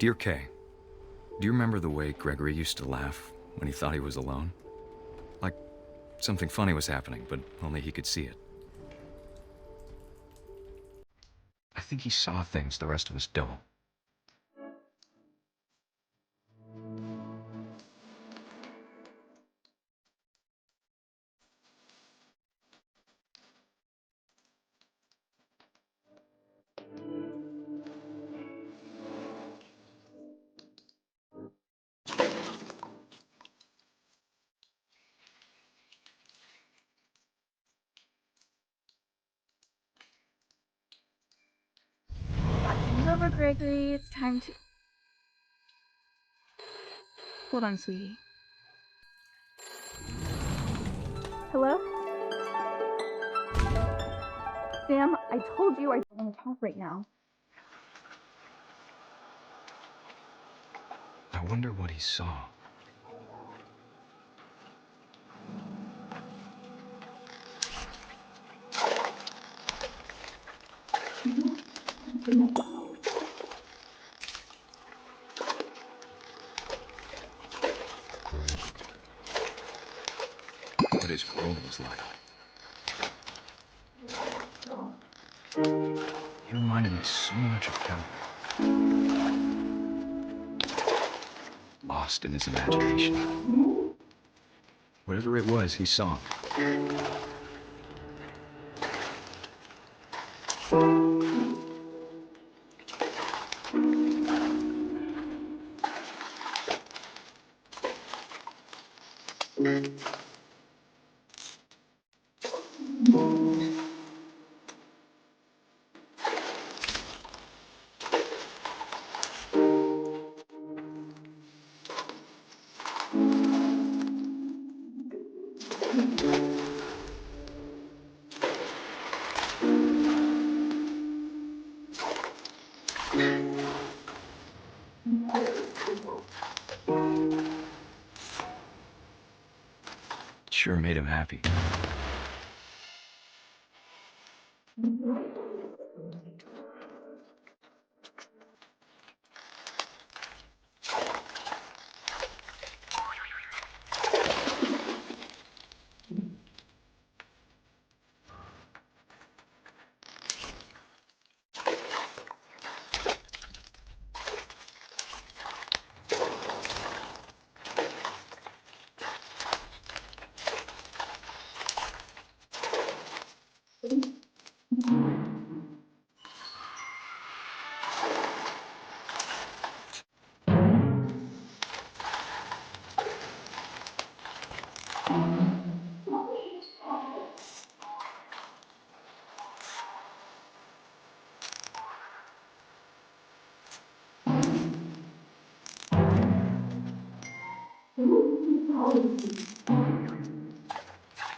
Dear Kay, do you remember the way Gregory used to laugh when he thought he was alone? Like something funny was happening, but only he could see it. I think he saw things the rest of us don't. It's over, Gregory. It's time to... Hold on, sweetie. Hello? Sam, I told you I don't want to talk right now. I wonder what he saw. What his world was like. He reminded me so much of Calvin. Lost in his imagination. Whatever it was, he saw. Sure made him happy.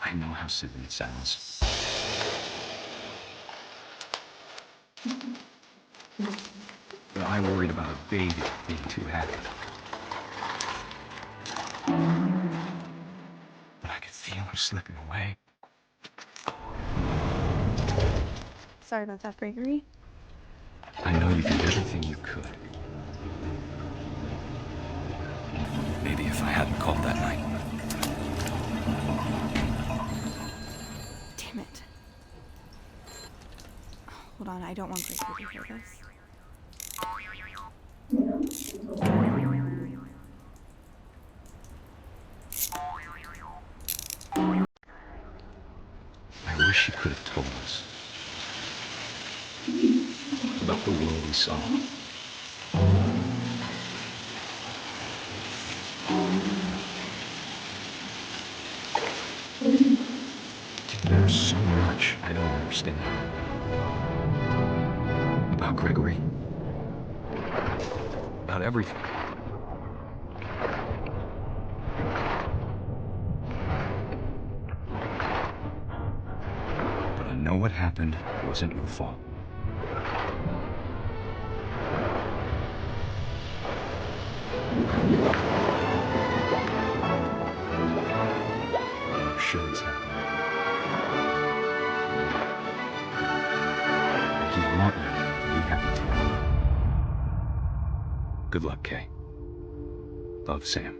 I know how silly it sounds. But I worried about a baby being too happy. But I could feel her slipping away. Sorry about that, Gregory. I know you did everything you could. Maybe if I hadn't called that night. Damn it. Hold on, I don't want Gregory to hear this. I wish he could have told us about the world he saw. There's so much I don't understand about Gregory, about everything. But I know what happened wasn't your fault. I'm sure it's happened. And you want me to be happy too. Good luck, Kay. Love, Sam.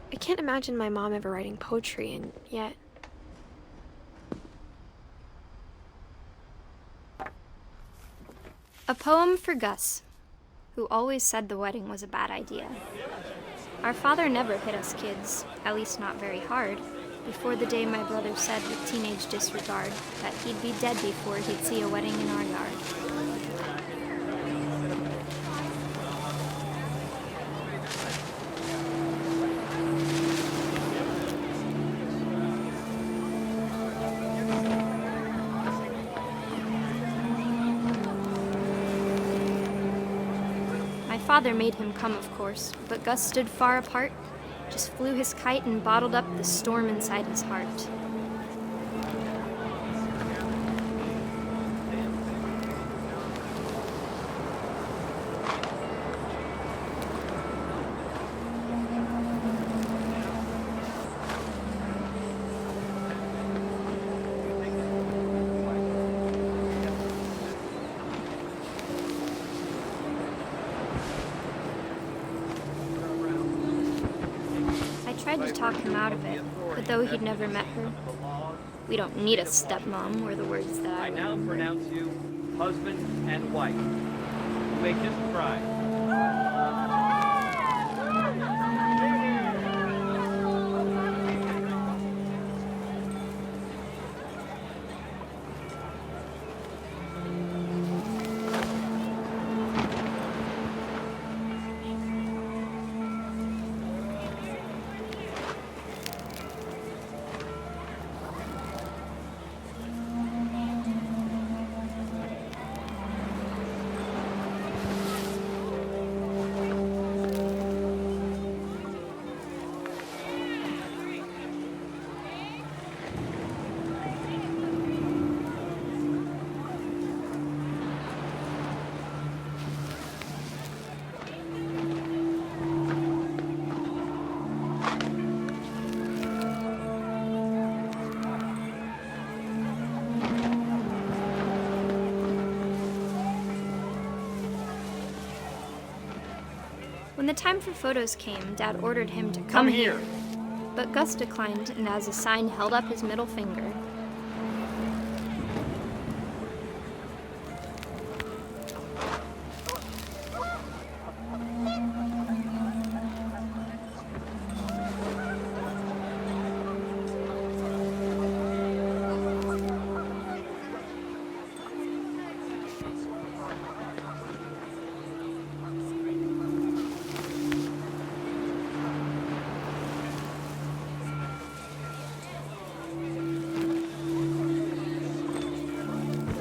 I can't imagine my mom ever writing poetry, and yet... A poem for Gus, who always said the wedding was a bad idea. Our father never hit us kids, at least not very hard, before the day my brother said with teenage disregard that he'd be dead before he'd see a wedding in our yard. Father made him come, of course, but Gus stood far apart, just flew his kite and bottled up the storm inside his heart. I tried to talk him out of it, but though he'd never met her, "We don't need a stepmom," were the words that I now pronounce you husband and wife. You may kiss the bride. When the time for photos came, Dad ordered him to come here. But Gus declined, and as a sign held up his middle finger.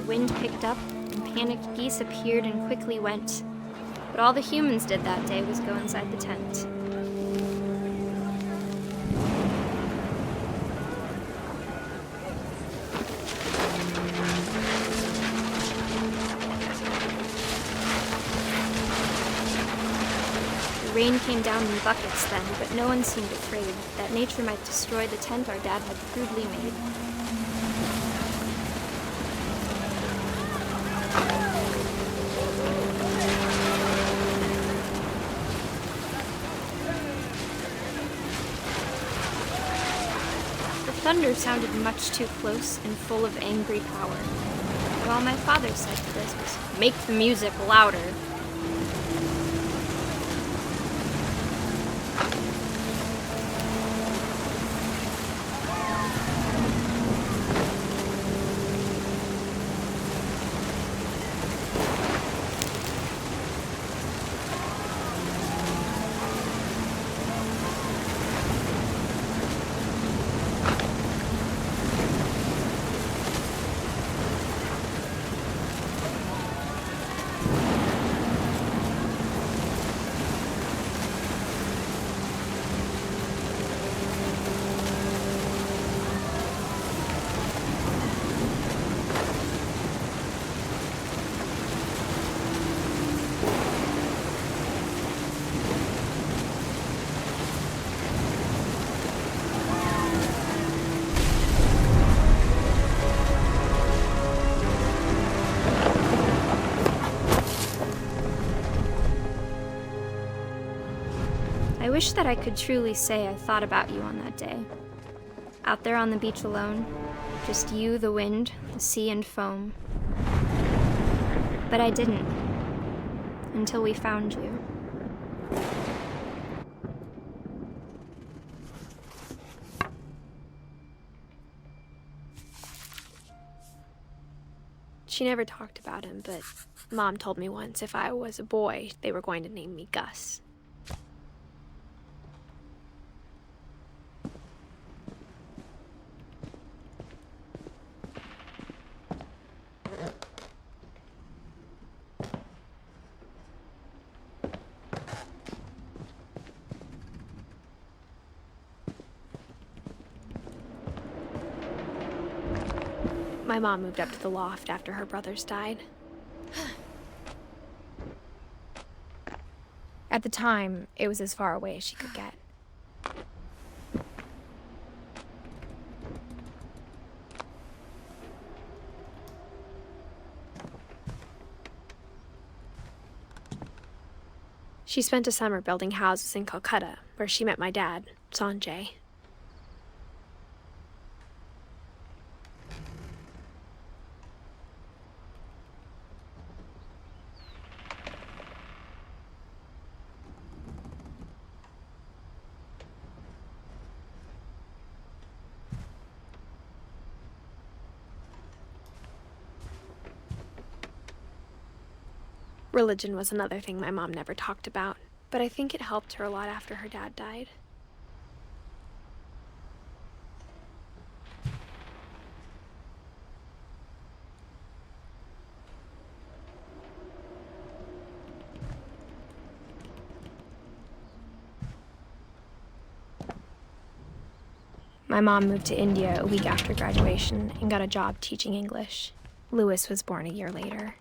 Wind picked up, and panicked geese appeared and quickly went. But all the humans did that day was go inside the tent. The rain came down in buckets then, but no one seemed afraid that nature might destroy the tent our dad had crudely made. Thunder sounded much too close and full of angry power. But all my father said to this was, "Make the music louder." wish that I could truly say I thought about you on that day. Out there on the beach alone, just you, the wind, the sea, and foam. But I didn't, until we found you. She never talked about him, but Mom told me once if I was a boy, they were going to name me Gus. My mom moved up to the loft after her brothers died. At the time, it was as far away as she could get. She spent a summer building houses in Calcutta, where she met my dad, Sanjay. Religion was another thing my mom never talked about, but I think it helped her a lot after her dad died. My mom moved to India a week after graduation and got a job teaching English. Louis was born a year later.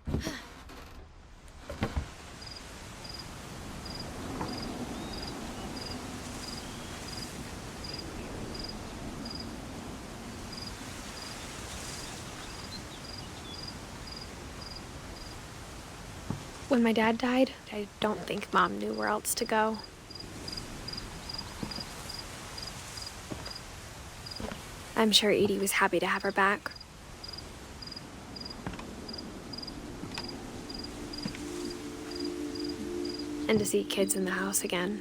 When my dad died, I don't think Mom knew where else to go. I'm sure Edie was happy to have her back. And to see kids in the house again.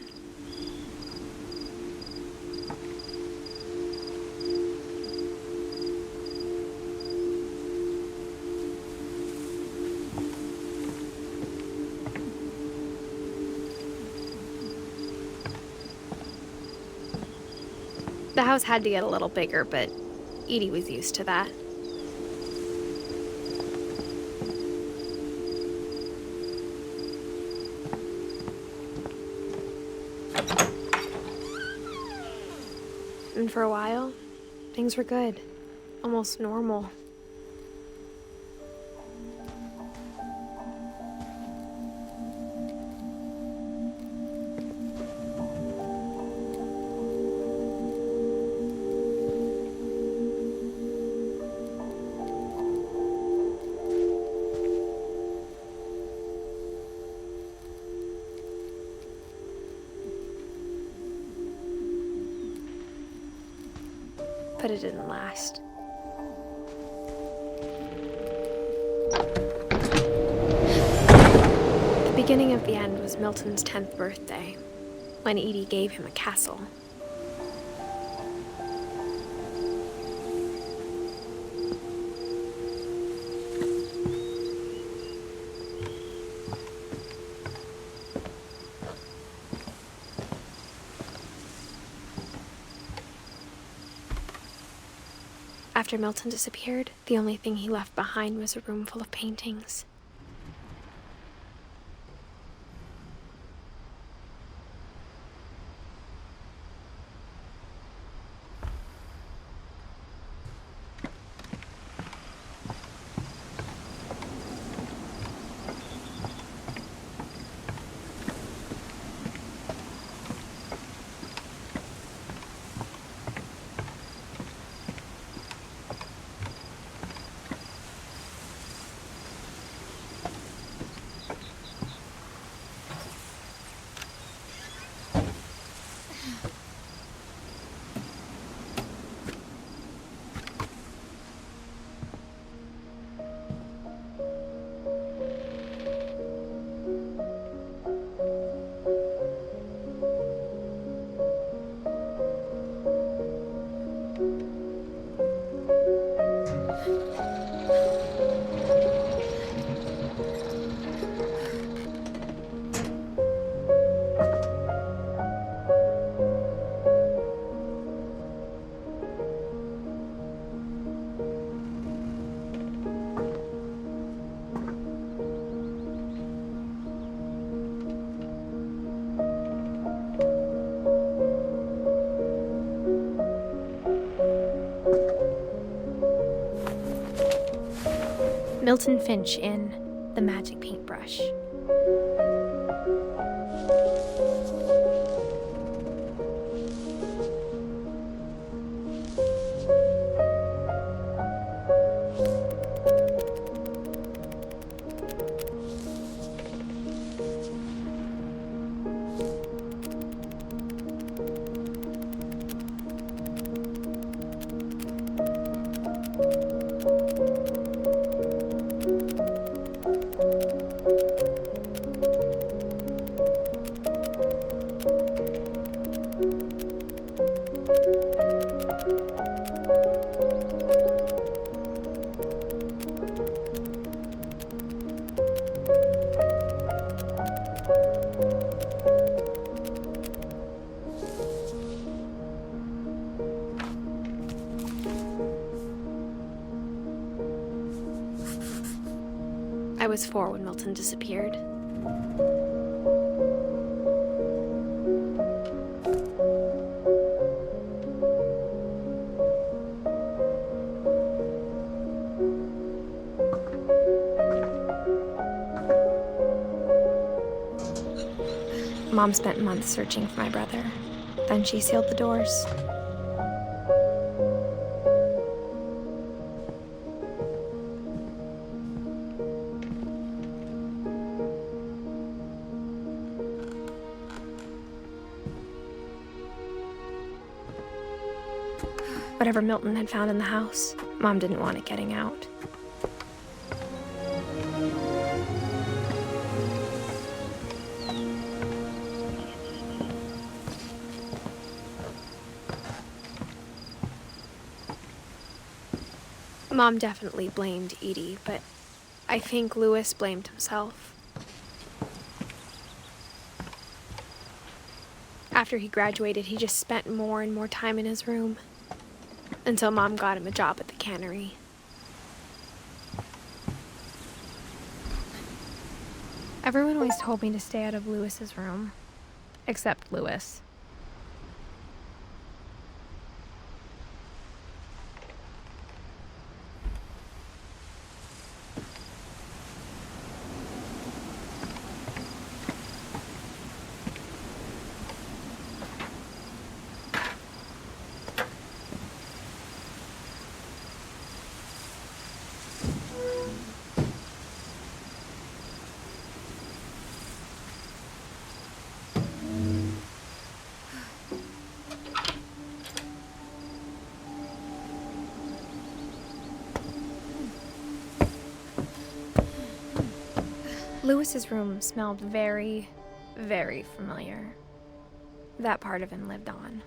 The house had to get a little bigger, but Edie was used to that. And for a while, things were good, almost normal. But it didn't last. The beginning of the end was Milton's 10th birthday, when Edie gave him a castle. After Milton disappeared, the only thing he left behind was a room full of paintings. Milton Finch in The Magic Paintbrush. I was 4 when Milton disappeared. Mom spent months searching for my brother. Then she sealed the doors. Whatever Milton had found in the house, Mom didn't want it getting out. Mom definitely blamed Edie, but I think Louis blamed himself. After he graduated, he just spent more and more time in his room, until Mom got him a job at the cannery. Everyone always told me to stay out of Louis's room, except Louis. Louis's room smelled very, very familiar. That part of him lived on.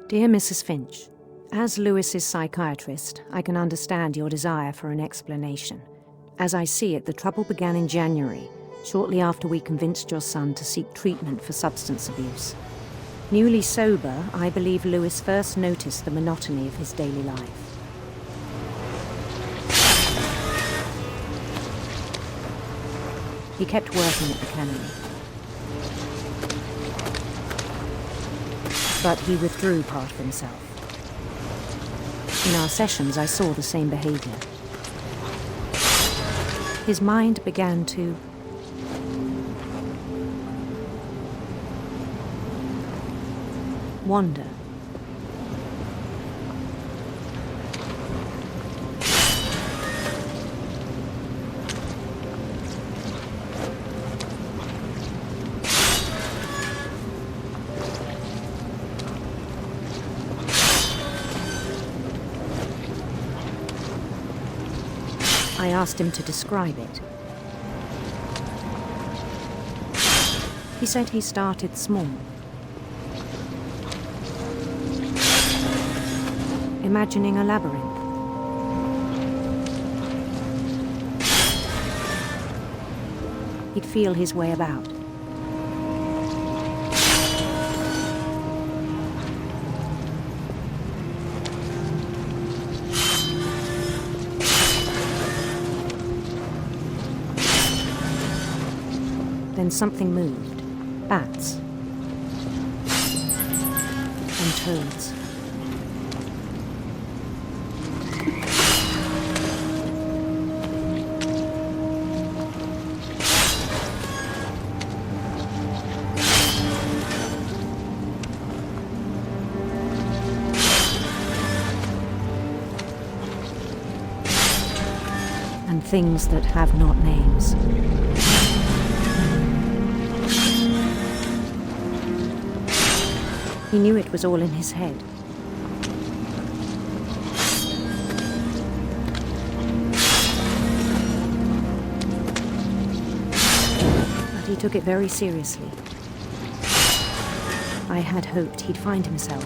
Dear Mrs. Finch, as Louis's psychiatrist, I can understand your desire for an explanation. As I see it, the trouble began in January, shortly after we convinced your son to seek treatment for substance abuse. Newly sober, I believe Louis first noticed the monotony of his daily life. He kept working at the cannery. But he withdrew part of himself. In our sessions, I saw the same behavior. His mind began to wander. I asked him to describe it. He said he started small. Imagining a labyrinth. He'd feel his way about. Then something moved. Bats. And toads. And things that have not names. He knew it was all in his head. But he took it very seriously. I had hoped he'd find himself.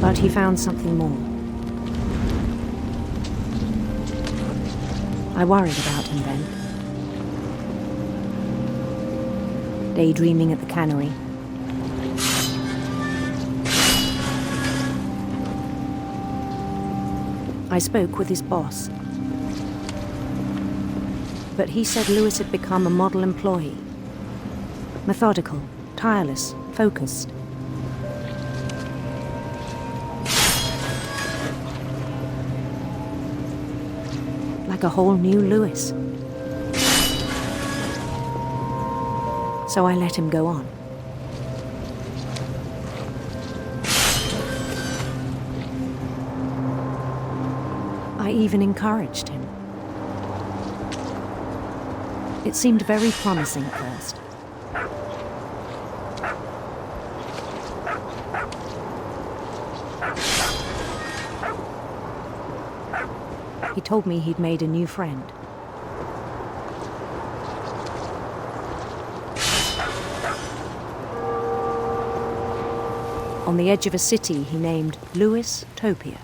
But he found something more. I worried about him then. Daydreaming at the cannery. I spoke with his boss. But he said Lewis had become a model employee. Methodical, tireless, focused. Like a whole new Lewis. So I let him go on. I even encouraged him. It seemed very promising at first. He told me he'd made a new friend. On the edge of a city he named Lewis Topia.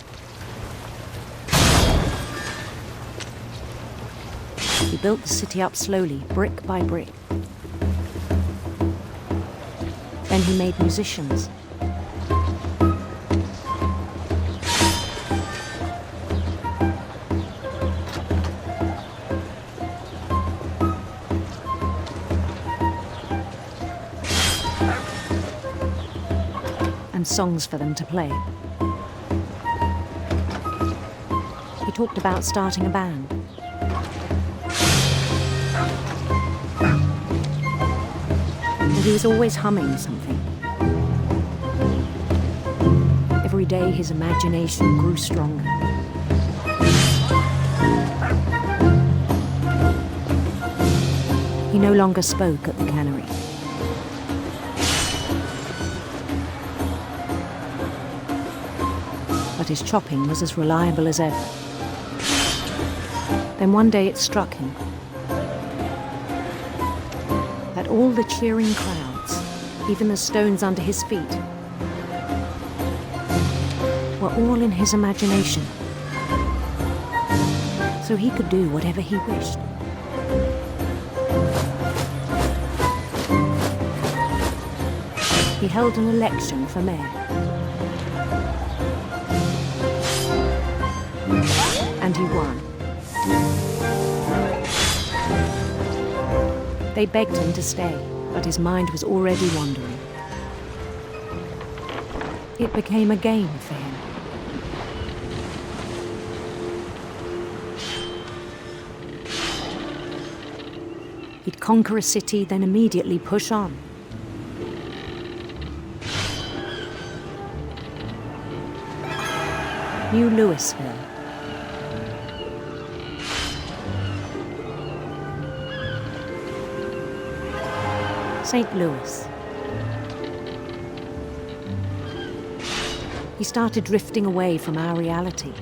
He built the city up slowly, brick by brick. Then he made musicians. And songs for them to play. He talked about starting a band. And he was always humming something. Every day his imagination grew stronger. He no longer spoke at the cannery. But his chopping was as reliable as ever. Then one day it struck him that all the cheering crowds, even the stones under his feet, were all in his imagination. So he could do whatever he wished. He held an election for mayor. And he won. They begged him to stay, but his mind was already wandering. It became a game for him. He'd conquer a city, then immediately push on. New Louisville. St. Louis. He started drifting away from our reality.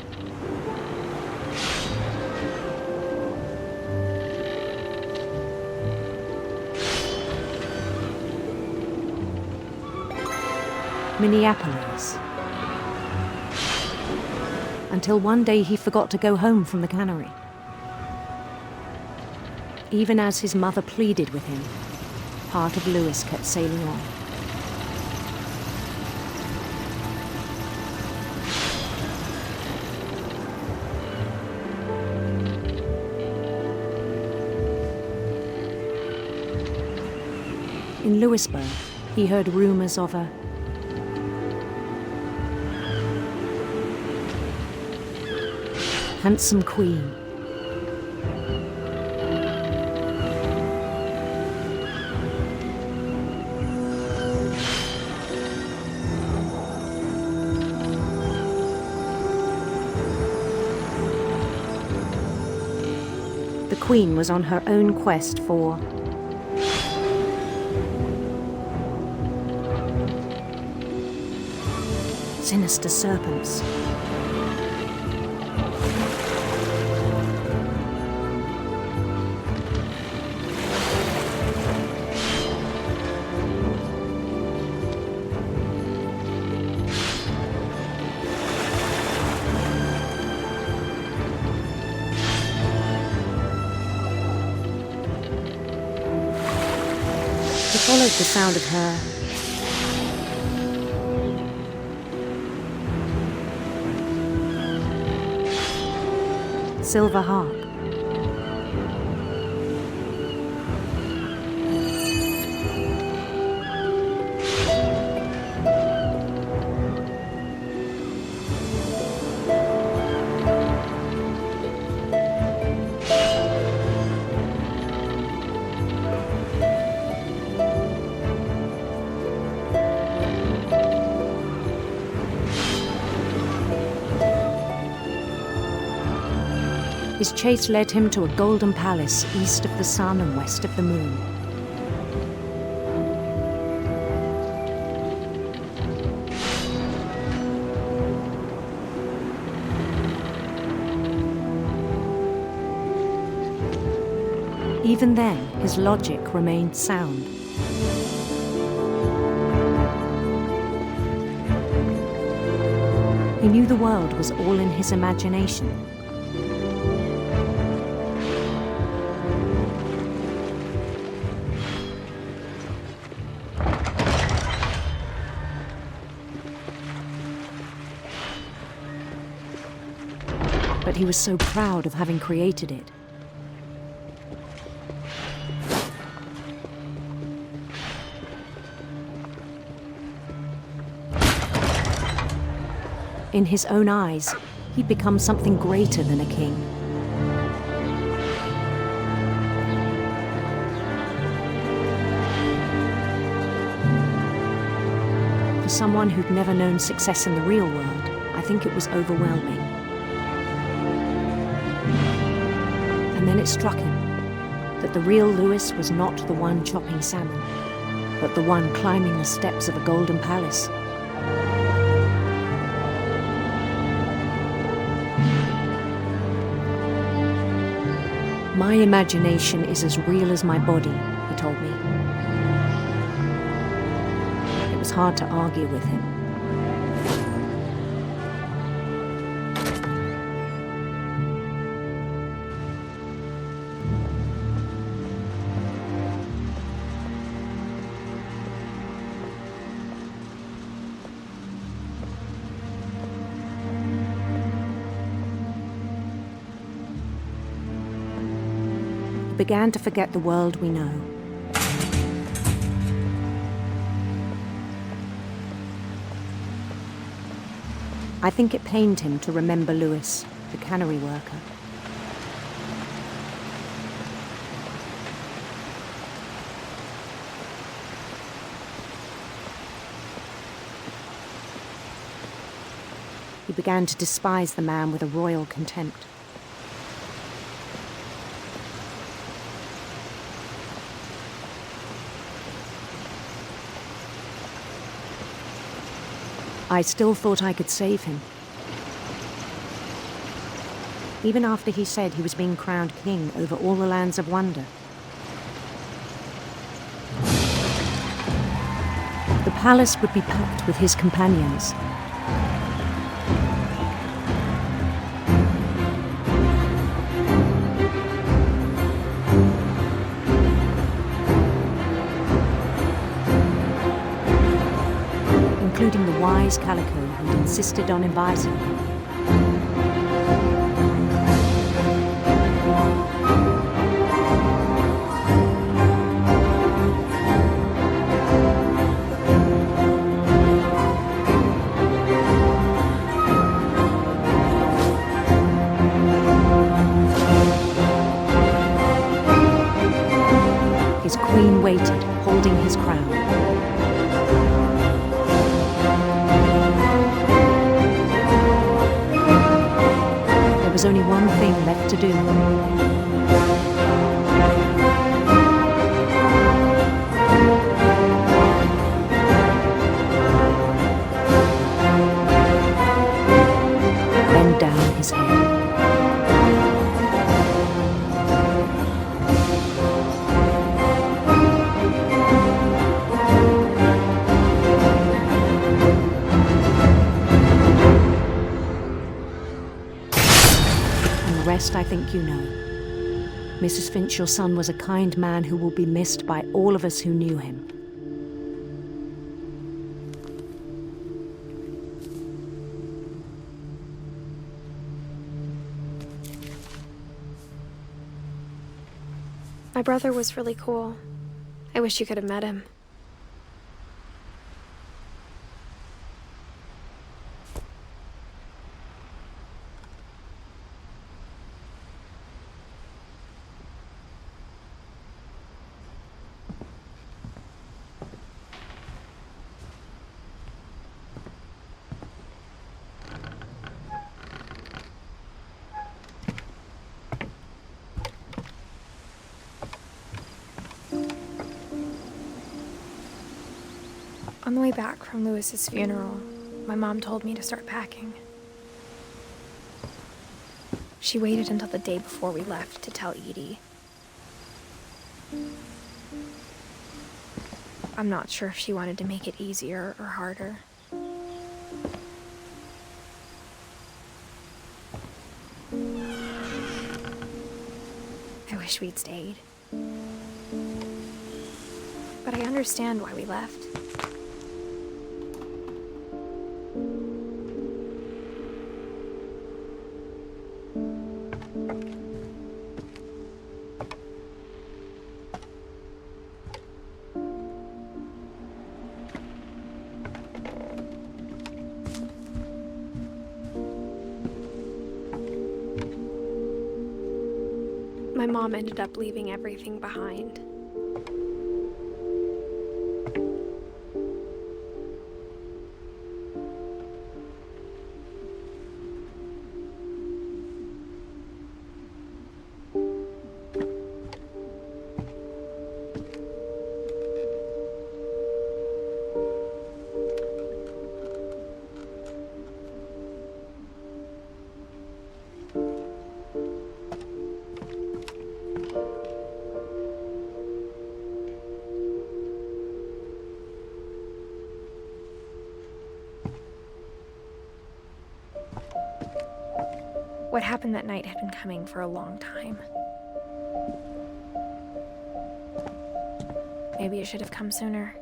Minneapolis. Until one day he forgot to go home from the cannery. Even as his mother pleaded with him, part of Lewis kept sailing on. In Lewisburg, he heard rumors of a handsome queen. The queen was on her own quest for sinister serpents. He followed the sound of her silver harp. His chase led him to a golden palace east of the sun and west of the moon. Even then, his logic remained sound. He knew the world was all in his imagination. But he was so proud of having created it. In his own eyes, he'd become something greater than a king. For someone who'd never known success in the real world, I think it was overwhelming. And then it struck him that the real Lewis was not the one chopping salmon, but the one climbing the steps of a golden palace. My imagination is as real as my body, he told me. It was hard to argue with him. Began to forget the world we know. I think it pained him to remember Lewis, the cannery worker. He began to despise the man with a royal contempt. I still thought I could save him. Even after he said he was being crowned king over all the lands of wonder. The palace would be packed with his companions. including the wise Calico who'd insisted on inviting me. His queen waited, holding his crown. There was only one thing left to do. Bend down his head. Rest, I think you know. Mrs. Finch, your son was a kind man who will be missed by all of us who knew him. My brother was really cool. I wish you could have met him. On the way back from Lewis's funeral, my mom told me to start packing. She waited until the day before we left to tell Edie. I'm not sure if she wanted to make it easier or harder. I wish we'd stayed. But I understand why we left. My mom ended up leaving everything behind. What happened that night had been coming for a long time. Maybe it should have come sooner.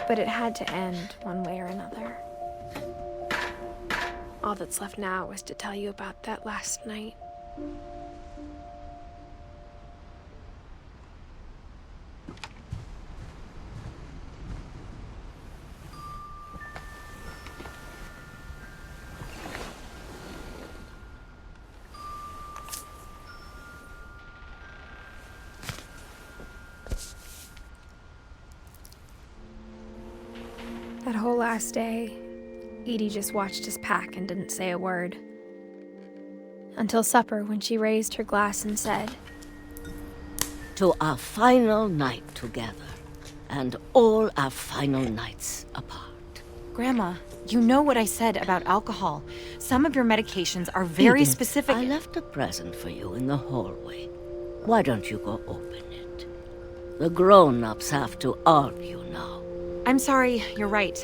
But it had to end one way or another. All that's left now is to tell you about that last night. That whole last day, Edie just watched us pack and didn't say a word. Until supper, when she raised her glass and said, "To our final night together, and all our final nights apart." Grandma, you know what I said about alcohol. Some of your medications are very Edith, specific. I left a present for you in the hallway. Why don't you go open it? The grown-ups have to argue now. I'm sorry, you're right.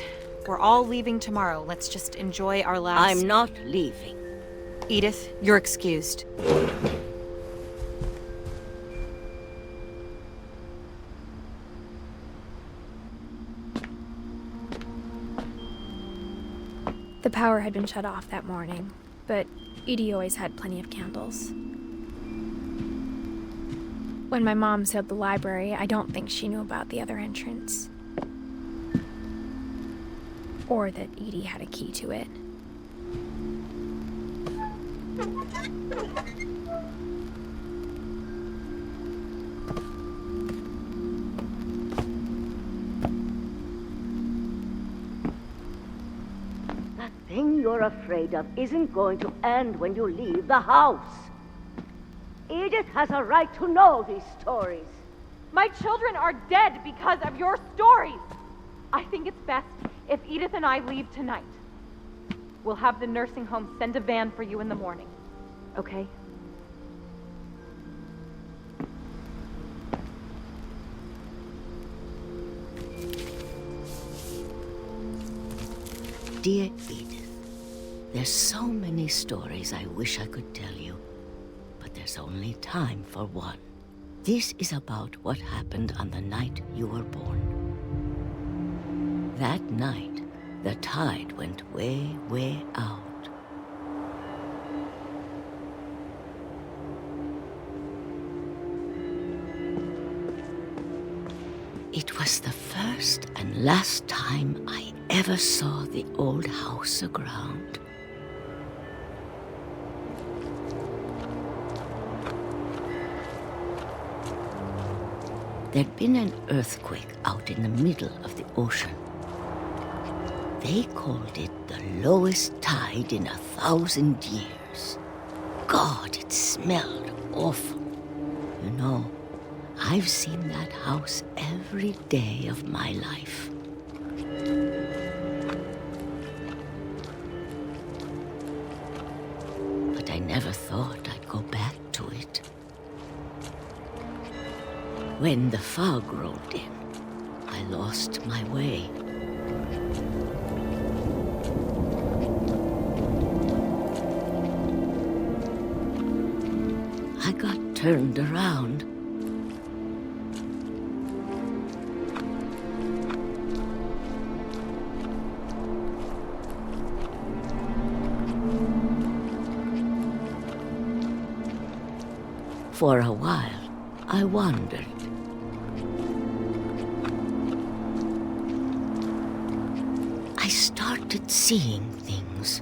We're all leaving tomorrow. Let's just enjoy our last... I'm not leaving. Edith, you're excused. The power had been shut off that morning, but Edie always had plenty of candles. When my mom sealed the library, I don't think she knew about the other entrance. Or that Edie had a key to it. That thing you're afraid of isn't going to end when you leave the house. Edith has a right to know these stories. My children are dead because of your stories. I think it's best if Edith and I leave tonight. We'll have the nursing home send a van for you in the morning. Okay? Dear Edith, there's so many stories I wish I could tell you, but there's only time for one. This is about what happened on the night you were born. That night, the tide went way, way out. It was the first and last time I ever saw the old house aground. There'd been an earthquake out in the middle of the ocean. They called it the lowest tide in 1,000 years. God, it smelled awful. You know, I've seen that house every day of my life. But I never thought I'd go back to it. When the fog rolled in, I lost my way. I got turned around. For a while, I wandered. I started seeing things.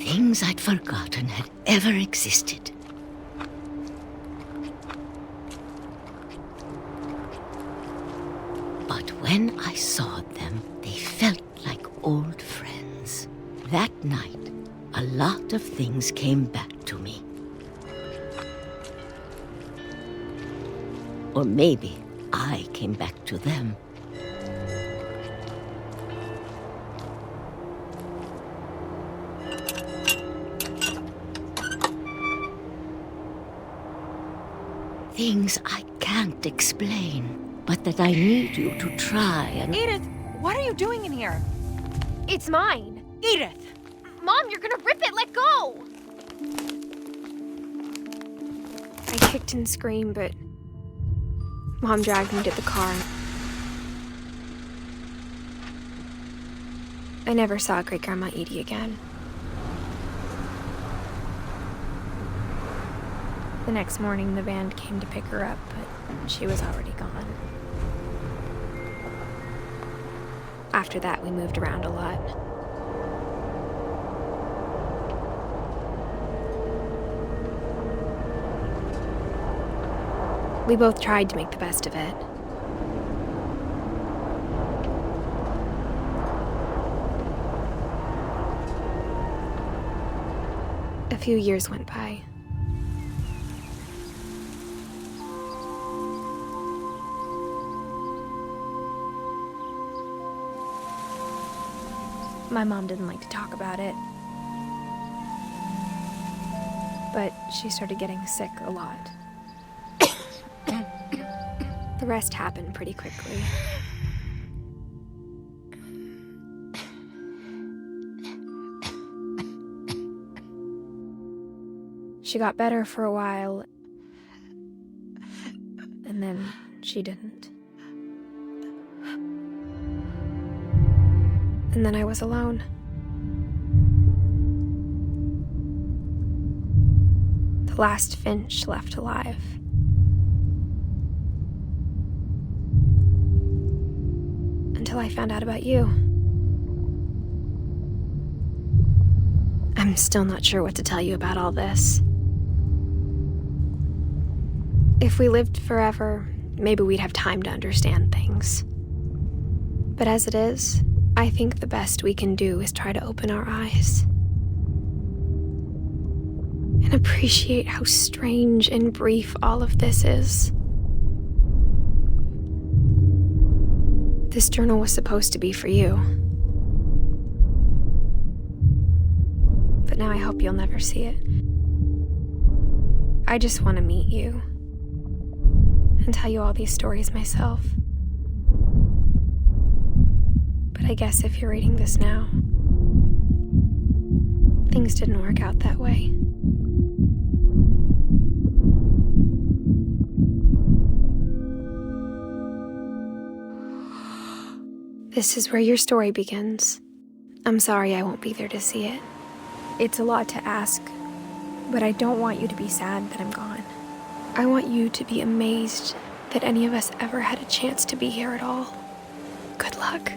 Things I'd forgotten had ever existed. But when I saw them, they felt like old friends. That night, a lot of things came back to me. Or maybe I came back to them. Things I can't explain, but that I need you to try and... Edith, what are you doing in here? It's mine. Edith! Mom, you're gonna rip it! Let go! I kicked and screamed, but Mom dragged me to the car. I never saw Great-Grandma Edie again. The next morning, the van came to pick her up, but she was already gone. After that, we moved around a lot. We both tried to make the best of it. A few years went by. My mom didn't like to talk about it, but she started getting sick a lot. The rest happened pretty quickly. She got better for a while, and then she didn't. And then I was alone. The last Finch left alive. Until I found out about you. I'm still not sure what to tell you about all this. If we lived forever, maybe we'd have time to understand things. But as it is, I think the best we can do is try to open our eyes. And appreciate how strange and brief all of this is. This journal was supposed to be for you. But now I hope you'll never see it. I just want to meet you and tell you all these stories myself. But I guess if you're reading this now, things didn't work out that way. This is where your story begins. I'm sorry I won't be there to see it. It's a lot to ask, but I don't want you to be sad that I'm gone. I want you to be amazed that any of us ever had a chance to be here at all. Good luck.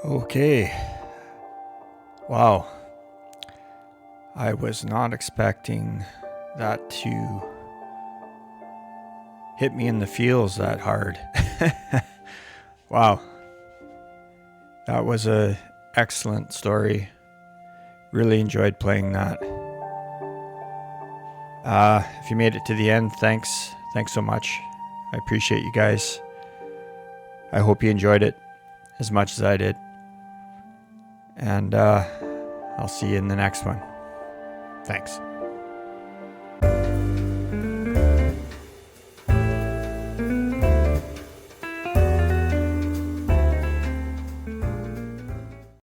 Okay. Wow. I was not expecting that to hit me in the feels that hard. Wow. That was an excellent story. Really enjoyed playing that. If you made it to the end, thanks. Thanks so much. I appreciate you guys. I hope you enjoyed it as much as I did. And I'll see you in the next one. Thanks.